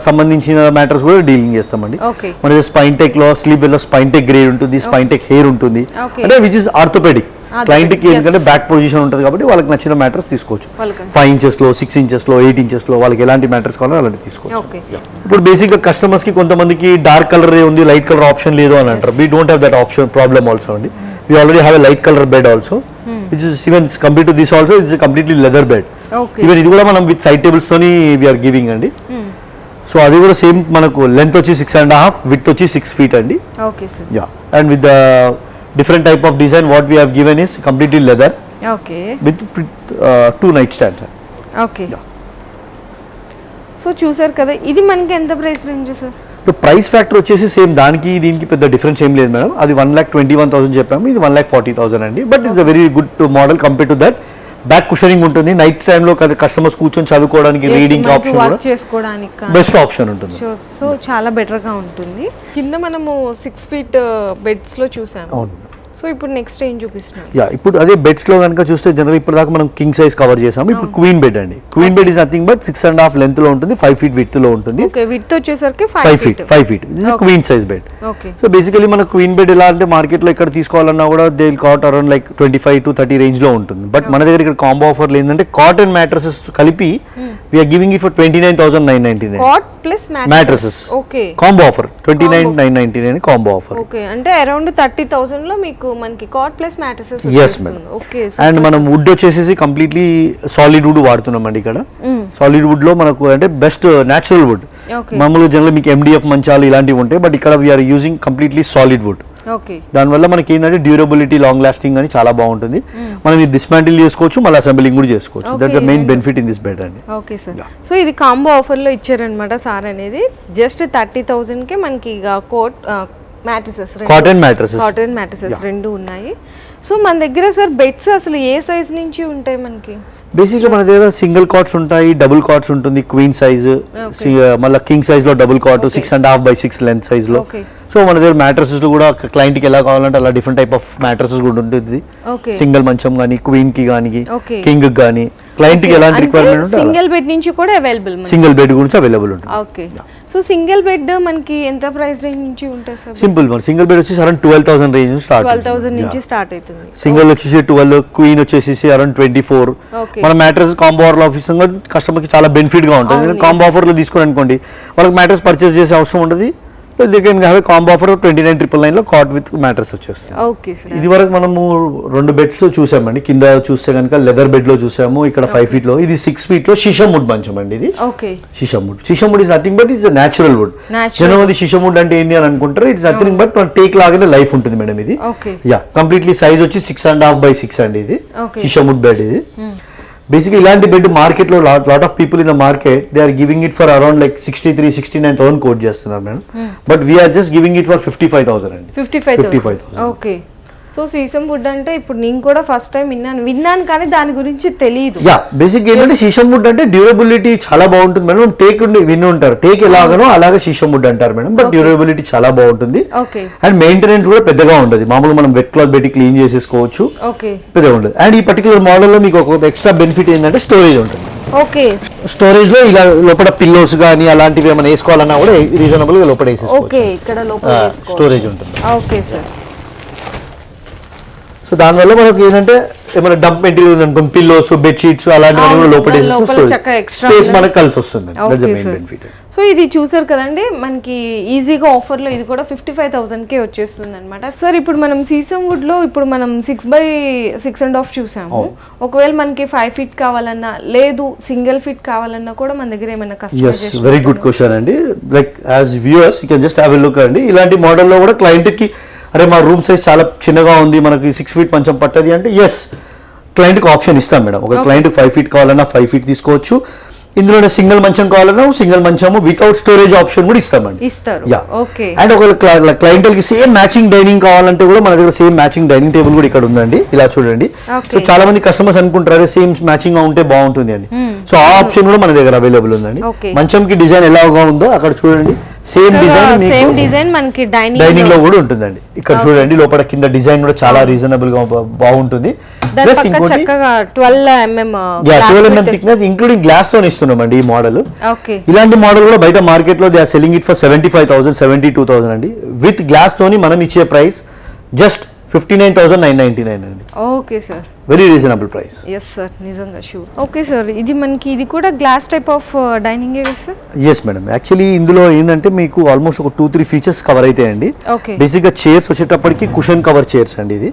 సంబంధించిన మ్యాటర్స్ కూడా డీలింగ్ చేస్తామండి. మన స్పైన్ టెక్ లో స్లీప్ లో స్పైన్ టెక్ గ్రేడ్ ఉంటుంది, స్పైన్ టెక్ హెయిర్ ఉంటుంది, అంటే విచ్ ఇస్ ఆర్థోపెడిక్. క్లయింట్ కి ఎందుకంటే బ్యాక్ పొజిషన్ ఉంటుంది కాబట్టి వాళ్ళకి నచ్చిన మ్యాటర్స్ తీసుకోవచ్చు. 5 inches లో 6 inches లో 8 inches లో వాళ్ళకి ఎలాంటి మ్యాటర్స్ కావాలో అలాంటి తీసుకోవచ్చు. ఇప్పుడు బేసిక్ గా కస్టమర్స్ కి కొంతమందికి డార్క్ కలర్ ఉంది, లైట్ కలర్ ఆప్షన్ లేదు అని అంటారు. We don't have that option problem also అండి. We already have a light colour bed also, which is even compare to this also it's completely leather bed. Even ఇది కూడా మనం with side tables తోని we're giving అండి. So అది కూడా same మనకు length వచ్చి 6.5, విడ్త్ వచ్చి 6 feet అండి. Yeah, and with the different type of design what we have given is completely leather. Okay. With 2 nightstands. Okay. So చూసారు కదా, ఇది మనకి ఎంత price range sir? The price factor వచ్చేసి సేమ్ దానికి దీనికి పెద్ద డిఫరెన్స్ ఏం లేదు మేడం. అది 1,21,000 చెప్పాము, ఇది 1,40,000 అండి. But it's a very good model compare to that. Back cushioning ఉంటుంది, నైట్ టైం లో కస్టమర్స్ కూర్చొని చదువుకోవడానికి రీడింగ్ ఆప్షన్ కూడా చేసుకోవడానికి బెస్ట్ ఆప్షన్ ఉంటుంది. సో చాలా బెటర్ గా ఉంటుంది. కింద మనము 6 feet బెడ్స్ లో చూసాము. అవును. సో ఇప్పుడు నెక్స్ట్ ఏం చూపిస్తున్నాం? యా, ఇప్పుడు అదే బెడ్స్ లో కనుక చూస్తే జనరల్ ఇప్పుడు దాకా మనం కింగ్ సైజ్ కవర్ చేసాము. ఇప్పుడు క్వీన్ బెడ్ అండి. Queen bed is nothing but 6.5 length లో ఉంటుంది, 5 feet విడ్త్ లో ఉంటుంది. ఓకే, విడ్త్ వచ్చేసరికి 5 feet. This is queen size bed. Okay, so basically మన క్వీన్ బెడ్ ఎలా అంటే మార్కెట్ లో ఇక్కడ తీసుకోవాలన్నా కూడా they will cost around like 25 to 30 range లో ఉంటుంది. బట్ మన దగ్గర ఇక్కడ కాంబో ఆఫర్లు ఏంటంటే కాటన్ మ్యాట్రసెస్ కలిపి we are giving it for 29,999 cot plus mattresses. Okay combo offer 29,999 combo offer. Okay అంటే అరౌండ్ 30,000 లో మీకు మనకి cot plus mattresses Yes, madam. Okay and మనం వుడ్ వచ్చేసి కంప్లీట్లీ సాలిడ్ వుడ్ వాడుతున్నామండి ఇక్కడ. సాలిడ్ వుడ్ లో మనకు అంటే బెస్ట్ న్యాచురల్ వుడ్. ఓకే మామూలుగా జనరల్ మీకు MDF మంచాలు ఇలాంటివి ఉంటాయి, బట్ ఇక్కడ we are using completely solid wood. Okay దానివల్ల మనకి ఏంటంటే డ్యూరబిలిటీ, లాంగ్ లాస్టింగ్ అని చాలా బాగుంటుంది. మనం ఇది డిస్మాంటిల్ చేసుకోవచ్చు, మళ్ళీ అసెంబ్లింగ్ కూడా చేసుకోవచ్చు. That's the main benefit in this bed అండి. Okay sir. సో ఇది కాంబో ఆఫర్ లో ఇచ్చారనమాట సార్ అనేది. జస్ట్ 30,000 కి మనకి ఇక quote mattresses, cotton mattresses, cotton mattresses రెండు ఉన్నాయి. సో మన దగ్గర సార్ బెడ్స్ అసలు ఏ సైజ్ నుంచి ఉంటాయి మనకి? బేసిక్గా మన దగ్గర సింగిల్ కాట్స్ ఉంటాయి, డబుల్ కాట్స్ ఉంటుంది, క్వీన్ సైజ్, మళ్ళీ కింగ్ సైజ్ లో double cot 6.5 by 6 length size లో. సో మన దగ్గర మ్యాట్రసెస్ కూడా క్లయింట్ కి ఎలా కావాలంటే అలా డిఫరెంట్ టైప్ ఆఫ్ మ్యాట్రసెస్ కూడా ఉంటుంది. సింగిల్ మంచం కానీ, క్వీన్ కి కానీ, కింగ్ కి కానీ, క్లయింట్ కి ఎలాంటి రిక్వైర్మెంట్ ఉంటే సింగిల్ బెడ్ నుంచి కూడా అవైలబుల్, సింగిల్ బెడ్ గురించి అవైలబుల్ ఉంటుంది. ఓకే. సో సింగిల్ బెడ్ మనకి ఎంత ప్రైస్ రేంజ్ నుంచి ఉంటుంది సార్? సింపుల్ మన సింగిల్ బెడ్ వచ్చేసి అరౌండ్ 12,000 రేంజ్ నుంచి స్టార్ట్. 12,000 నుంచి స్టార్ట్ అవుతుంది. సింగిల్ వచ్చేసి 12, క్వీన్ వచ్చేసి అరౌండ్ 24. మన మ్యాట్రస్ కాంబో ఆఫర్ లో ఆఫీస్ కస్టమర్ కి చాలా బెనిఫిట్ గా ఉంటుంది. కాంబో ఆఫర్ లో తీసుకోండి అనుకోండి, వాళ్ళకి మ్యాట్రస్ పర్చేస్ చేసే అవసరం ఉంటుంది. కాంబో ఆఫర్ 29,999 లో కాట్ విత్ మ్యాట్రస్ వచ్చేస్తుంది. Okay sir. ఇది వరకు మనము 2 బెడ్స్ చూసామండి. కింద చూస్తే కనుక లెదర్ బెడ్ లో చూసాము, ఇక్కడ 5 feet లో, ఇది 6 feet లో షీషమ్ వుడ్ మంచం అండి. ఇది okay sheesham wood is nothing but it's natural wood. General sheesham wood అంటే ఏంటి అని అనుకుంటారు, ఇట్స్ నథింగ్ బట్ టేక్ లాగానే లైఫ్ ఉంటుంది మేడం ఇది. యా కంప్లీట్లీ సైజ్ వచ్చి 6.5 by 6 అండి. ఇది షీషమ్ వుడ్ బెడ్. ఇది బేసిక్గా ఇలాంటి బెడ్ మార్కెట్ లో lot of people in the market they are giving it for around like 63,000-69,000 quote చేస్తున్నారు madam. But we are just giving it for 55,000 అండి. 55,000. ఓకే. సో సీసం వుడ్ అంటే ఇప్పుడు నేను కూడా ఫస్ట్ టైం విన్నాను కానీ దాని గురించి తెలియదు. యా బేసిక్ ఏంటంటే షీషమ్ వుడ్ అంటే డ్యూరబిలిటీ చాలా బాగుంటుంది మేడం. టేక్ విని ఉంటారు, టేక్ ఎలాగనో అలాగే షీషమ్ వుడ్ అంటారు మేడం, బట్ డ్యూరబిలిటీ చాలా బాగుంటుంది. అండ్ మెయింటెనెన్స్ కూడా పెద్దగా ఉండదు. మామూలుగా మనం వెట్ క్లాత్ పెట్టి క్లీన్ చేసేసుకోవచ్చు, పెద్దగా ఉండదు. అండ్ ఈ పర్టికులర్ మోడల్ లో మీకు ఒక ఎక్స్ట్రా బెనిఫిట్ ఏంటంటే స్టోరేజ్ ఉంటుంది. ఓకే. స్టోరేజ్ లో ఇలా లోపల పిల్లోస్ కానీ అలాంటివి ఏమైనా వేసుకోవాలన్నా కూడా రీజనబుల్ గా లోపల ఓకే ఇక్కడ లోపల స్టోరేజ్ ఉంటుంది. Okay sir. సో దానివల్ల మనకి ఏంటంటే ఏమైనా డంప్ మెటీరియల్ ఉంది అనుకోండి, పిల్లోస్, బెడ్షీట్స్ అలాంటివి కూడా లోపల స్పేస్ మనకు కలిసి వస్తుంది. That's the main benefit. So ఇది చూసారు కదండి, మనకి ఈజీగా ఆఫర్ లో ఇది కూడా 55,000 కే వచ్చేస్తుంది అనమాట. సార్ ఇప్పుడు మనం సీసం వుడ్ లో ఇప్పుడు మనం 6 by 6.5 చూసాము. ఒకవేళ మనకి 5 feet కావాలన్నా లేదు సింగిల్ ఫీట్ కావాలన్నా కూడా మన దగ్గర ఏమైనా కస్టమైజేషన్? వెరీ గుడ్ క్వశ్చన్ అండి. Like as viewers you can just have a look అండి. ఇలాంటి మోడల్లో కూడా క్లయింట్ కి అరే మా రూమ్ సైజ్ చాలా చిన్నగా ఉంది, మనకి 6 feet మంచం పట్టది అంటే ఎస్ క్లయింట్కి ఆప్షన్ ఇస్తాం మేడం. ఒక క్లయింట్ 5 feet కావాలన్నా 5 feet తీసుకోవచ్చు. ఇందులో సింగిల్ మంచం కావాలన్నా సింగిల్ మంచము వితౌట్ స్టోరేజ్ ఆప్షన్ కూడా ఇస్తామండి. అండ్ ఒక క్లయింటల్ కి సేమ్ మ్యాచింగ్ డైనింగ్ కావాలంటే కూడా మన దగ్గర సేమ్ మ్యాచింగ్ డైనింగ్ టేబుల్ కూడా ఇక్కడ ఉందండి. ఇలా చూడండి. సో చాలా మంది కస్టమర్స్ అనుకుంటారు సేమ్ మ్యాచింగ్ గా ఉంటే బాగుంటుంది అని. సో ఆ ఆప్షన్ కూడా మన దగ్గర అవైలబుల్ ఉందండి. మంచం కి డిజైన్ ఎలాగా ఉందో అక్కడ చూడండి, సేమ్ డిజైన్ మనకి డైనింగ్ లో కూడా ఉంటుందండి. ఇక్కడ చూడండి లోపల కింద డిజైన్ కూడా చాలా రీజనబుల్ గా బాగుంటుంది. ప్లస్ ఇంకోటి 12 mm థిక్నెస్ ఇంక్లూడింగ్ గ్లాస్ తో ఇస్తున్నామండి ఈ మోడల్. ఇలాంటి మోడల్ కూడా బయట మార్కెట్ లో they are selling it for 75,000, 72,000 అండి. విత్ గ్లాస్ తోని మనం ఇచ్చే ప్రైస్ జస్ట్ 59,999 అండి. Okay sir, very reasonable price. Yes sir, నిజంగా షూర్. ఓకే సార్, ఇది మనకి ఇది కూడా గ్లాస్ టైప్ ఆఫ్ డైనింగ్ కదా సార్? Yes madam. యాక్చువల్లీ ఇందులో ఏంటంటే మీకు ఆల్మోస్ట్ ఒక 2-3 ఫీచర్స్ కవర్ అవుతాయండి. బేసిక్ గా చైర్స్ వచ్చేటప్పటికి కుషన్ కవర్ చైర్స్ అండి. ఇది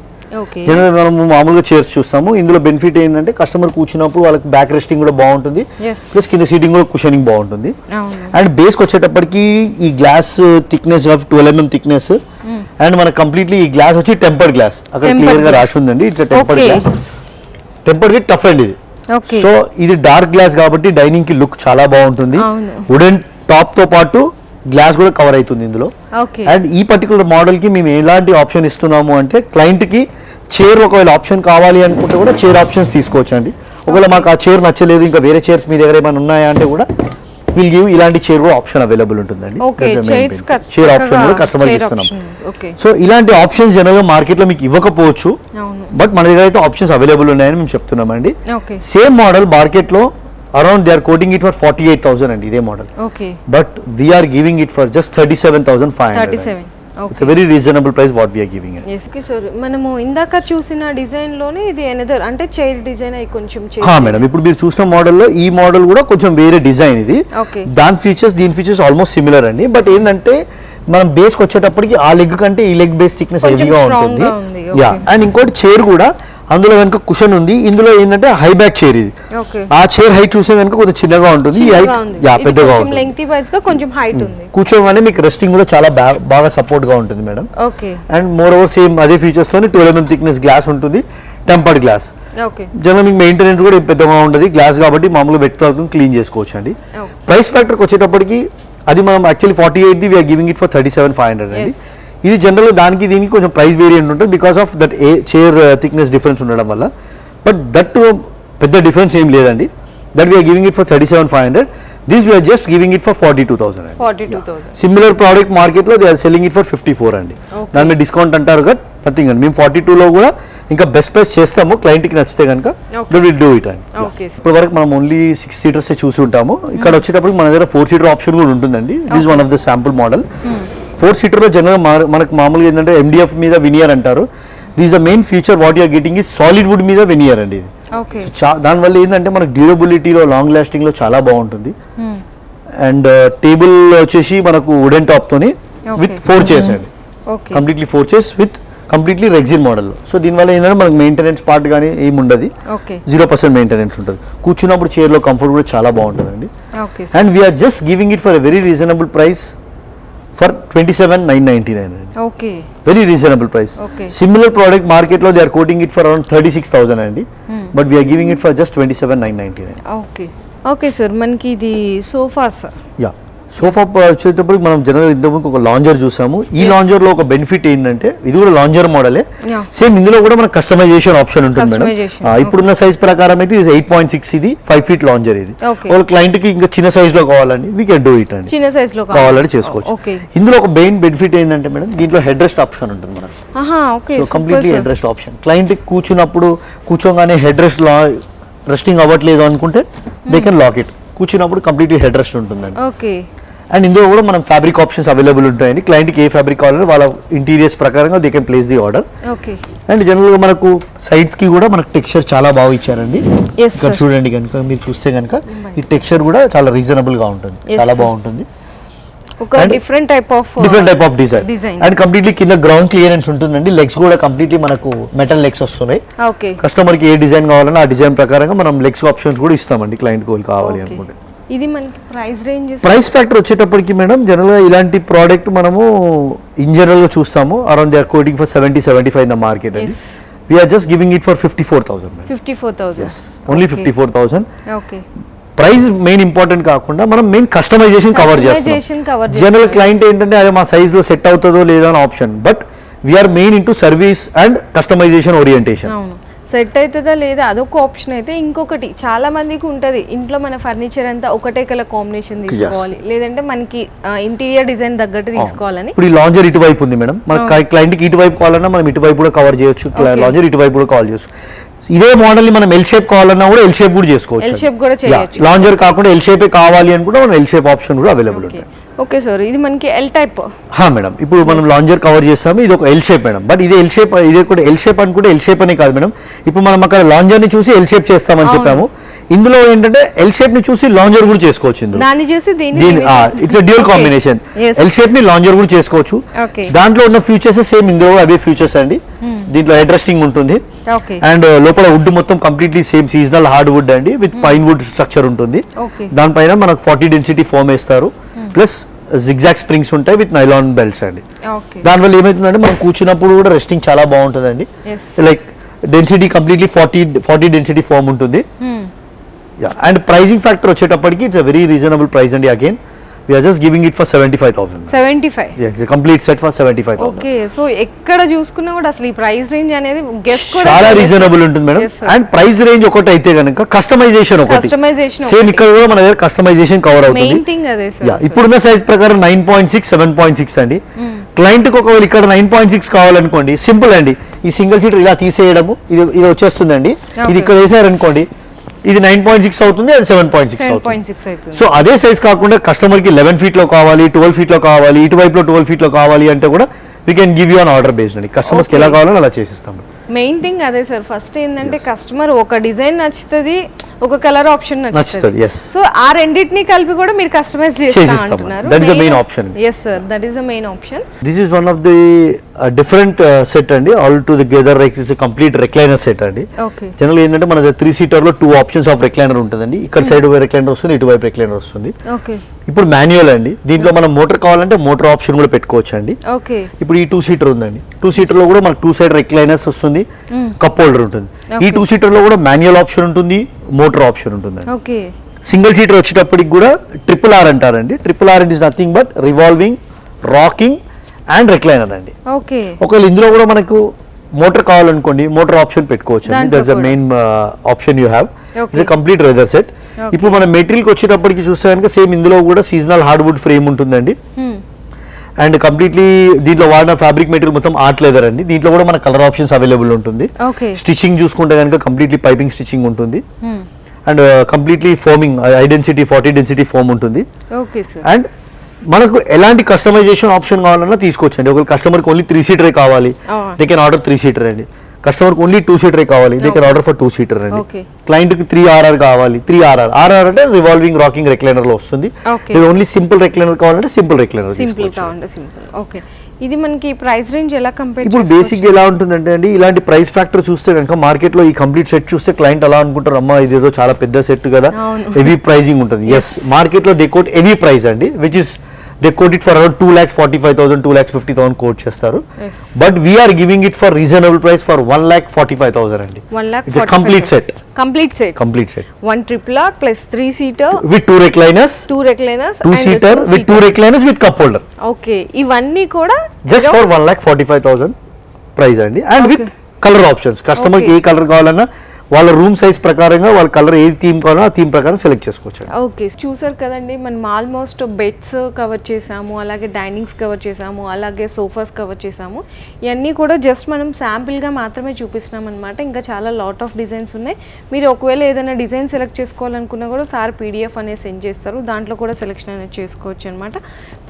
జనరల్ మనం మామూలుగా చైర్స్ చూస్తాము. ఇందులో బెనిఫిట్ ఏంటంటే కస్టమర్ కూర్చున్నప్పుడు వాళ్ళకి బ్యాక్ రెస్టింగ్ కూడా బాగుంటుంది, ప్లస్ కింద సీటింగ్ కూడా కుషనింగ్ బాగుంటుంది. అండ్ బేస్కి వచ్చేటప్పటికి ఈ glass thickness 12 mm thickness. And మనకి కంప్లీట్లీ ఈ గ్లాస్ వచ్చి టెంపర్డ్ గ్లాస్, అక్కడ క్లియర్ గా రాసి ఉందండి. It's tempered glass, tempered with tough and ఇది. సో ఇది డార్క్ గ్లాస్ కాబట్టి డైనింగ్ కి లుక్ చాలా బాగుంటుంది. వుడెన్ టాప్ తో పాటు గ్లాస్ కూడా కవర్ అవుతుంది ఇందులో. అండ్ ఈ పర్టికులర్ మోడల్ కి మేము ఎలాంటి ఆప్షన్ ఇస్తున్నాము అంటే క్లయింట్ కి చైర్ ఒకవేళ ఆప్షన్ కావాలి అనుకుంటే కూడా చైర్ ఆప్షన్స్ తీసుకోవచ్చు అండి. ఒకవేళ మాకు ఆ చైర్ నచ్చలేదు, ఇంకా వేరే చైర్స్ మీ దగ్గర ఏమైనా ఉన్నాయా అంటే కూడా విల్ గివ్ ఇలాంటి చైర్ కూడా ఆప్షన్ అవైలబుల్ ఉంటుందండి. చైర్ ఆప్షన్ కూడా కస్టమర్ ఇస్తున్నాం. సో ఇలాంటి ఆప్షన్స్ జనరల్ గా మార్కెట్ లో మీకు ఇవ్వకపోవచ్చు, బట్ మన దగ్గర అయితే ఆప్షన్స్ అవైలబుల్ ఉన్నాయని మేము చెప్తున్నామండి. సేమ్ మోడల్ మార్కెట్ లో around they are quoting it for 48,000 అండి ఇదే మోడల్. But we are giving it for just 37,500. It's very reasonable price what we are giving. Okay sir, మనము ఇందాక చూసిన డిజైన్ లోనే ఇది ఎనదర్ అంటే చైర్ డిజైన్ అయి కొంచెం మేడం ఇప్పుడు మీరు చూసిన మోడల్లో ఈ మోడల్ కూడా కొంచెం వేరే డిజైన్ ఇది. దీని ఫీచర్స్ ఆల్మోస్ట్ సిమిలర్ అండి. బట్ ఏంటంటే మనం బేస్కి వచ్చేటప్పటికి ఆ లెగ్ కంటే ఈ లెగ్ బేస్ థిక్నెస్ హెవీగా ఉంటుంది. అండ్ ఇంకోటి చైర్ కూడా అందులో కనుక కుషన్ ఉంది, ఇందులో ఏంటంటే హై బ్యాక్ చైర్ ఇది. ఆ చైర్ హైట్ చూసే కనుక కొంచెం చిన్నగా ఉంటుంది, ఈ హైట్ పెద్దగా ఉంటుంది. కూర్చోగానే మీకు రెస్టింగ్ కూడా చాలా బాగా సపోర్ట్ గా ఉంటుంది madam. And more over same అదే ఫీచర్స్ తోని 12 mm థిక్నెస్ గ్లాస్ ఉంటుంది, టెంపర్డ్ గ్లాస్. జనరల్ మీకు మెయింటెనెన్స్ కూడా పెద్దగా ఉంటుంది, గ్లాస్ కాబట్టి మామూలుగా వెట్ క్లాత్ క్లీన్ చేసుకోవచ్చు అండి. ప్రైస్ ఫ్యాక్టర్కి వచ్చేటప్పటికి అది మనం actually 48 we are giving it for 37,500 అండి. ఇది జనరల్ దానికి దీనికి కొంచెం ప్రైస్ వేరియంట్ ఉంటుంది because of that chair thickness difference ఉండడం వల్ల. బట్ దట్ పెద్ద డిఫరెన్స్ ఏం లేదండి. That we are giving it for 37,500. This we are just giving it for 42,000. Similar product market లో they are selling it for 54 అండి. దాని మీద డిస్కౌంట్ అంటారు కదా, నథింగ్ అండి. మేము 42లో కూడా ఇంకా బెస్ట్ ప్రైస్ చేస్తాము, క్లయింట్ కి నచ్చితే కనుక విల్ డూ ఇట్ అండి. ఇప్పటి వరకు మనం ఓన్లీ 6 seaters చూసి ఉంటాము. ఇక్కడ వచ్చేటప్పుడు మన దగ్గర 4 seater ఆప్షన్ కూడా ఉంటుందండి. This one of the sample model. 4 seater లో జనరల్ మనకు మామూలుగా ఏంటంటే MDF మీద వెనియర్ అంటారు. This the main feature what you are getting is solid wood మీద వెనియర్ అండి ఇది. దానివల్ల ఏంటంటే మనకు డ్యూరబిలిటీలో లాంగ్ లాస్టింగ్ లో చాలా బాగుంటుంది. అండ్ టేబుల్ వచ్చేసి మనకు వుడెన్ టాప్ తోని విత్ 4 chairs అండి, completely 4 chairs with completely rexine model. So దీనివల్ల ఏంటంటే మనకు మెయింటెనెన్స్ పార్ట్ కానీ ఏమి ఉండదు, 0% మెయింటెనెన్స్ ఉంటుంది. కూర్చున్నప్పుడు చైర్ లో కంఫర్ట్ కూడా చాలా బాగుంటుందండి. And we are just giving it for a very reasonable price for 27,999 అండి. Very reasonable price. Similar product market లో they are quoting it for around 36,000 అండి. But we are giving it for just 27,999. Okay sir, మనకి ఇది sofas. Sofa వచ్చేటప్పుడు మనం general ఇంతకుముందు ఒక lounger చూసాము. ఈ లాంజర్ లో ఒక బెనిఫిట్ ఏంటంటే ఇది కూడా లాంజర్ మోడలే, సేమ్ ఇందులో కూడా మనకు కస్టమైజేషన్ ఆప్షన్ ఉంటుంది మేడం. ఇప్పుడున్న సైజ్ ప్రకారం అయితే ఇది 8.6, ఇది 5 feet లాంజర్. ఇది వాళ్ళ క్లయింట్ కి ఇంకా చిన్న సైజ్ లో కావాలండి, వీ కెన్ డూ ఇట్ అండి, చిన్న సైజ్ లో కావాలని చేసుకోవచ్చు. ఇందులో ఒక మెయిన్ బెనిఫిట్ ఏంటంటే మేడం దీంట్లో హెడ్ రెస్ట్ ఆప్షన్ ఉంటుంది మనకు, completely head rest option. Client కి కూర్చున్నప్పుడు కూర్చోగానే హెడ్ రెస్ట్ రెస్టింగ్ అవ్వట్లేదు అనుకుంటే దే కెన్ లాక్ ఇట్, కూర్చున్నప్పుడు కంప్లీట్లీ హెడ్ రెస్ట్ ఉంటుందండి. అండ్ ఇందులో కూడా మనం ఫ్యాబ్రిక్ ఆప్షన్స్ అవైలబుల్ ఉంటాయండి. క్లయింట్కి ఏ ఫ్యాబ్రిక్ కావాలంటే వాళ్ళ ఇంటీరియర్స్ ప్రకారంగా they can place the order. And జనరల్గా మనకు సైడ్స్ కి కూడా మనకు టెక్స్చర్ చాలా బాగా ఇచ్చారండి. ఇక్కడ చూడండి కనుక మీరు చూస్తే కనుక ఈ టెక్స్చర్ కూడా చాలా రీజనబుల్ గా ఉంటుంది, చాలా బాగుంటుంది. Different type of design and completely కింద గ్రౌండ్ క్లియరెన్స్ ఉంటుందండి. లెగ్స్ కూడా కంప్లీట్లీ మనకు మెటల్ లెగ్స్ వస్తున్నాయి. కస్టమర్ కి ఏ డిజైన్ కావాలన్నా ఆ డిజైన్ ప్రకారంగా మనం లెగ్స్ ఆప్షన్స్ కూడా ఇస్తామండి క్లయింట్ కి కావాలి అనుకుంటే. ఇది మనకి ప్రైస్ ఫ్యాక్టర్ వచ్చేటప్పటికి మేడం జనరల్ గా ఇలాంటి ప్రోడక్ట్ మనము ఇన్ జనరల్ గా చూస్తాము around they are quoting for 70-75 in the market అండి. We are just giving it for 54,000. 54,000. Yes, only 54,000. Price main important కాకుండా మనం మెయిన్ కస్టమైజేషన్ కవర్ చేస్తాం. జనరల్ క్లయింట్ ఏంటంటే అదే మా సైజ్ లో సెట్ అవుతుందో లేదో అని option, but we are main into service and customization orientation. Set అవుతుందా లేదా అదొక ఆప్షన్ అయితే, ఇంకొకటి చాలా మందికి ఉంటది ఇంట్లో మన ఫర్నిచర్ అంతా ఒకటే కలర్ కాంబినేషన్ తీసుకోవాలి, లేదంటే మనకి ఇంటీరియర్ డిజైన్ తగ్గట్టు తీసుకోవాలని. ఇప్పుడు ఈ లాంజర్ ఇటువైపు ఉంది మేడం, మన క్లయింట్ కి ఇటువైపు కావాలన్నా మనం ఇటువైపు కూడా కవర్ చేయొచ్చు, లాంజర్ ఇటువైపు కూడా కవర్ చేయొచ్చు. ఇదే మోడల్ ని మనం ఎల్ షేప్ కావాలన్నా కూడా ఎల్ షేప్ కూడా చేసుకోవచ్చు. ఎల్ షేప్ కూడా చేయొచ్చు. లాంజర్ కాకుండా ఎల్ షేప్ కావాలి అనుకుంటే మనం ఎల్ షేప్ ఆప్షన్ కూడా అవైలబుల్ ఉంటాయి. ఓకే సార్, ఇది మనకి ఎల్ టైప్. మేడం ఇప్పుడు మనం లాంజర్ కవర్ చేస్తాము, ఇది ఒక ఎల్ షేప్ మేడం. బట్ ఇది ఎల్ షేప్, ఇదే కూడా ఎల్ షేప్ అనుకుంటే ఎల్ షేప్ అనే కాదు మేడం. ఇప్పుడు మనం అక్కడ లాంజర్ ని చూసి ఎల్ షేప్ చేస్తామని చెప్పాము, ఇందులో ఏంటంటే ఎల్ షేప్ ని చూసి లాంజర్ కూడా చేసుకోవచ్చు. It's dual combination, L shape ని లాంజర్ కూడా చేసుకోవచ్చు. దాంట్లో ఉన్న ఫీచర్స్ సేమ్ ఇందులో అవే ఫీచర్స్ అండి. దీంట్లో హెడ్ రెస్టింగ్ ఉంటుంది అండ్ లోపల వుడ్ మొత్తం completely same seasonal hard wood అండి విత్ పైన్ వుడ్ స్ట్రక్చర్ ఉంటుంది. దానిపైన మనకు 40 డెన్సిటీ ఫోమ్ వేస్తారు, ప్లస్ జిగ్జాగ్ స్ప్రింగ్స్ ఉంటాయి విత్ నైలాన్ బెల్ట్స్ అండి. దానివల్ల ఏమవుతుందంటే మనం కూర్చున్నప్పుడు కూడా రెస్టింగ్ చాలా బాగుంటుందండి. Like density completely 40 density foam ఉంటుంది. అండ్ ప్రైసింగ్ ఫ్యాక్టర్ వచ్చేటప్పటికి it's a very reasonable price అండి. Again we are just giving it for 75,000. 75. Yes, the complete set for 75,000. Okay, so ఎక్కడ చూసుకున్నా కూడా అసలు ఈ ప్రైస్ రేంజ్ అనేది గెస్ కూడా చాలా రీజనబుల్ ఉంటుంది మేడం. అండ్ ప్రైస్ రేంజ్ ఒకటి అయితే గనుక కస్టమైజేషన్ ఒకటి సేమ్ ఇక్కడ కూడా మన దగ్గర కస్టమైజేషన్ కవర్ అవుతుంది. మెయిన్ థింగ్ అదే సార్. ఇప్పుడున్న సైజ్ ప్రకారం 9.6 7.6 అండి. క్లయింట్ కి ఒకవేళ ఇక్కడ 9.6 కావాలనుకోండి, సింపుల్ అండి, ఈ సింగిల్ సీటర్ ఇలా తీసేయడము, ఇది వచ్చేస్తుందండి. ఇది ఇక్కడ వేసారనుకోండి, ఇది 9.6 అవుతుంది, అది 7.6 అవుతుంది. సో అదే సైజ్ కాకుండా కస్టమర్ కి 11 feet లో కావాలి, 12 feet లో కావాలి, ఇటువైపులో 12 feet లో కావాలి అంటే కూడా we can give you on order based అండి. కస్టమర్స్కి ఎలా కావాలో అలా చేసిస్తాం. మెయిన్ థింగ్ అదే సార్, ఫస్ట్ ఏంటంటే కస్టమర్ ఒక డిజైన్ నచ్చుతుంది, ఒక కలర్ ఆప్షన్ నచ్చుతుంది. సో ఆ రెండింటిని కలిపి కూడా మీరు కస్టమైజ్ చేస్తా అంటున్నారు. That is the main option. yes sir, that is the main option. This is one of the different set అండి. All together it's a complete recliner set అండి. ఓకే, జనరల్ ఏంటంటే మన 3-seater లో 2 ఆప్షన్స్ ఆఫ్ రెక్లైనర్ ఉంటుందండి. ఇక్కడ side recliner వస్తుంది, ఇటువైపు recliner వస్తుంది. ఓకే, ఇప్పుడు మాన్యువల్ అండి. దీంట్లో మనం మోటార్ కావాలంటే మోటార్ ఆప్షన్ కూడా పెట్టుకోవచ్చు అండి. ఓకే. ఇప్పుడు ఈ 2-seater ఉందండి. 2-seater లో కూడా మనకు 2 side రెక్లైనర్స్ వస్తుంది, కప్ హోల్డర్ ఉంటుంది. ఈ 2-seater లో కూడా మాన్యువల్ ఆప్షన్ ఉంటుంది, మోటార్ ఆప్షన్ ఉంటుంది. ఓకే, సింగిల్ సీటర్ వచ్చేటప్పటికి కూడా RRR అంటారండి. RRR is nothing but revolving, rocking and recliner అండి. ఓకే. ఒకవేళ ఇందులో కూడా మనకు మోటార్ కావాలనుకోండి, మోటార్ ఆప్షన్ పెట్టుకోవచ్చు అండి. That's the main option you have. It's complete leather set. ఇప్పుడు మన మెటీరియల్కి వచ్చేటప్పటికి చూస్తే కనుక సేమ్ ఇందులో కూడా సీజనల్ హార్డ్వుడ్ ఫ్రేమ్ ఉంటుందండి. అండ్ కంప్లీట్లీ దీంట్లో వాడిన ఫ్యాబ్రిక్ మెటీరియల్ మొత్తం ఆర్ట్ లెదర్ అండి. దీంట్లో కూడా మన కలర్ ఆప్షన్స్ అవైలబుల్ ఉంటుంది. స్టిచ్చింగ్ చూసుకుంటే కనుక కంప్లీట్లీ పైపింగ్ స్టిచ్చింగ్ ఉంటుంది. And completely foaming high density 40 density foam ఉంటుంది. అండ్ మనకు ఎలాంటి కస్టమైజేషన్ ఆప్షన్ కావాలన్నా తీసుకోవచ్చండి. ఒకవేళ కస్టమర్కి ఓన్లీ 3-seater కావాలి, దే కెన్ ఆర్డర్ 3-seater అండి. కస్టమర్కి ఓన్లీ 2-seater కావాలి, they can order for 2-seater అండి. క్లయింట్కి 3RR కావాలి, 3RR. RR అంటే రివాల్వింగ్ రాకింగ్ రెక్లైనర్ లో వస్తుంది. ఓన్లీ సింపుల్ రెక్లైనర్ కావాలంటే సింపుల్ రెక్లైనర్. ఓకే, ఇది మనకి ప్రైస్ రేంజ్ ఎలా కంపేర్? ఇప్పుడు బేసిక్ ఎలా ఉంటుందంటే అండి, ఇలాంటి ప్రైస్ ఫ్యాక్టర్ చూస్తే కనుక మార్కెట్ లో ఈ కంప్లీట్ సెట్ చూస్తే క్లయింట్ అలా అనుకుంటారు, అమ్మా ఇదేదో చాలా పెద్ద సెట్ కదా, హెవీ ప్రైజింగ్ ఉంటుంది. ఎస్, మార్కెట్ లో దే కోట్ హెవీ ప్రైస్ అండి, which is they quote it for around 2,45,000, 2,50,000 quote చేస్తారు. But we are giving it for reasonable price for 1,45,000 అండి. It's complete set. Complete set. 1 RRR plus 3-seater with 2 recliners, 2-seater with 2 recliners with cup holder. Okay, ఇవన్నీ కూడా just for 1,45,000 price అండి. And with colour options. కస్టమర్కి ఏ colour కావాలన్నా వాళ్ళ room size ప్రకారంగా వాళ్ళ colour ఏ theme కావాలో ఆ థీమ్ ప్రకారం సెలెక్ట్ చేసుకోవచ్చు. ఓకే, చూసారు కదండి, మనం ఆల్మోస్ట్ బెడ్స్ కవర్ చేసాము, అలాగే డైనింగ్స్ కవర్ చేసాము, అలాగే సోఫాస్ కవర్ చేసాము. ఇవన్నీ కూడా జస్ట్ మనం శాంపిల్గా మాత్రమే చూపిస్తున్నాం అనమాట. ఇంకా చాలా లాట్ ఆఫ్ డిజైన్స్ ఉన్నాయి. మీరు ఒకవేళ ఏదైనా డిజైన్ సెలెక్ట్ చేసుకోవాలనుకున్నా కూడా సార్ PDF అనేది సెండ్ చేస్తారు, దాంట్లో కూడా సెలెక్షన్ అనేది చేసుకోవచ్చు అనమాట.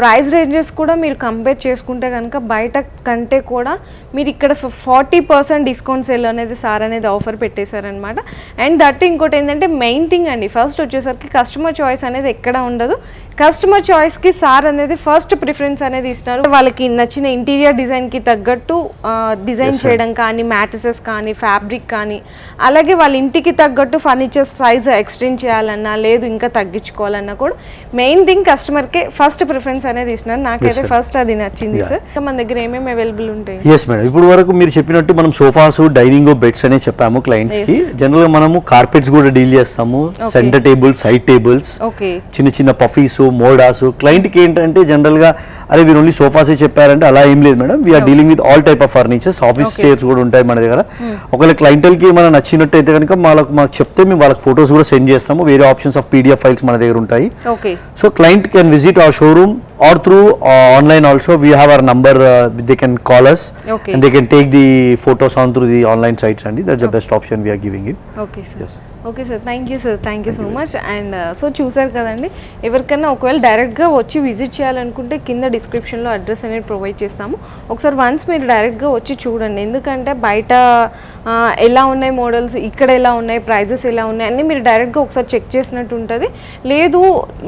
ప్రైస్ రేంజెస్ కూడా మీరు కంపేర్ చేసుకుంటే కనుక బయట కంటే కూడా మీరు ఇక్కడ 40% డిస్కౌంట్ సేల్ అనేది సార్ అనేది ఆఫర్ పెట్టేశారు అనమాట. అండ్ దట్ ఇంకోటి ఏంటంటే మెయిన్ థింగ్ అండి, ఫస్ట్ వచ్చేసరికి కస్టమర్ చాయిస్ అనేది ఎక్కడ ఉండదు. కస్టమర్ చాయిస్కి సార్ అనేది ఫస్ట్ ప్రిఫరెన్స్ అనేది ఇస్తున్నారు. వాళ్ళకి నచ్చిన ఇంటీరియర్ డిజైన్కి తగ్గట్టు డిజైన్ చేయడం కానీ, మ్యాట్రిసెస్ కానీ, ఫ్యాబ్రిక్ కానీ, అలాగే వాళ్ళ ఇంటికి తగ్గట్టు ఫర్నిచర్ సైజ్ ఎక్స్టెండ్ చేయాలన్నా, లేదు ఇంకా తగ్గించుకోవాలన్నా కూడా మెయిన్ థింగ్ కస్టమర్కే ఫస్ట్ ప్రిఫరెన్స్ అనేది ఇస్తున్నారు. నాకైతే ఫస్ట్ అది నచ్చింది సార్. మన దగ్గర ఏమేమి అవైలబుల్ ఉంటాయి? ఎస్ మేడం, ఇప్పుడు వరకు మీరు చెప్పినట్టు మనం సోఫాస్, డైనింగ్, బెడ్స్ అనే చెప్పాము క్లయింట్స్ కి. జనరల్ గా మనము కార్పెట్స్ కూడా డీల్ చేస్తాము, సెంటర్ టేబుల్స్, సైడ్ టేబుల్స్, చిన్న చిన్న పఫీస్, మోడాస్. క్లయింట్ కి ఏంటంటే జనరల్ గా అరే మీరు ఓన్లీ సోఫాసే చెప్పారంటే అలా ఏం లేదు madam. We are dealing with all type of furnitures. Office chairs కూడా ఉంటాయి మన దగ్గర. ఒకవేళ క్లయింటల్ కి మనం నచ్చినట్టు అయితే కనుక మాకు చెప్తే మేము వాళ్ళకి ఫోటోస్ కూడా సెండ్ చేస్తాము. వేరే ఆప్షన్స్ ఆఫ్ PDF ఫైల్స్ మన దగ్గర ఉంటాయి. So client can visit our showroom or through online also. We have our number, they can call us and they can take the photos on through the online sites and that's the best option we are giving it. Okay sir. Yes. Okay sir, thank you sir, thank you so much. And so చూసారు కదండి, ఎవరికైనా ఒకవేళ డైరెక్ట్గా వచ్చి visit చేయాలనుకుంటే కింద డిస్క్రిప్షన్లో address అనేది ప్రొవైడ్ చేస్తాము. ఒకసారి వన్స్ మీరు డైరెక్ట్గా వచ్చి చూడండి, ఎందుకంటే బయట ఎలా ఉన్నాయి మోడల్స్, ఇక్కడ ఎలా ఉన్నాయి, ప్రైజెస్ ఎలా ఉన్నాయి అన్నీ మీరు డైరెక్ట్గా ఒకసారి చెక్ చేసినట్టు ఉంటుంది. లేదు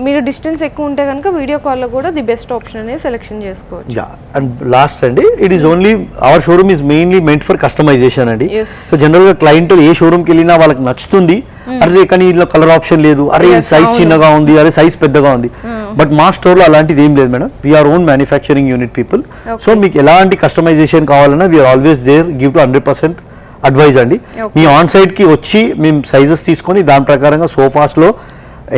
మీరు డిస్టెన్స్ ఎక్కువ ఉంటే కనుక వీడియో కాల్లో కూడా ది బెస్ట్ ఆప్షన్ అనేది సెలెక్షన్ చేసుకోవచ్చు. అండ్ లాస్ట్ అండి, it is only our showroom is mainly meant for customization అండి. సో జనరల్గా క్లయింట్ ఏ షోరూమ్కి వెళ్ళినా వాళ్ళకి నచ్చుతుంది, అరే కానీ ఇందులో కలర్ ఆప్షన్ లేదు, అరే సైజ్ చిన్నగా ఉంది, అరే సైజ్ పెద్దగా ఉంది. బట్ మా స్టోర్ లో అలాంటిది ఏం లేదు madam. We are own manufacturing unit people. So మీకు ఎలాంటి కస్టమైజేషన్ కావాలన్నా we are always there, give to 100% advise అండి. మీ ఆన్ సైట్ కి వచ్చి మేము సైజెస్ తీసుకొని దాని ప్రకారంగా సోఫాస్ లో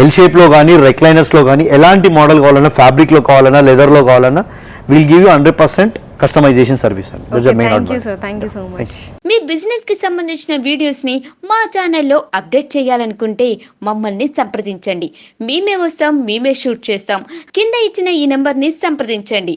ఎల్ షేప్ లో కానీ, రెక్లైనర్స్ లో కానీ ఎలాంటి మోడల్ కావాలన్నా, ఫ్యాబ్రిక్ లో కావాలన్నా, లెదర్ లో కావాలన్నా will give you 100% customization service అండి. మీ బిజినెస్ కి సంబంధించిన వీడియోస్ ని మా ఛానల్లో అప్డేట్ చేయాలనుకుంటే మమ్మల్ని సంప్రదించండి. మేమే వస్తాం, మేమే షూట్ చేస్తాం. కింద ఇచ్చిన ఈ నెంబర్ ని సంప్రదించండి.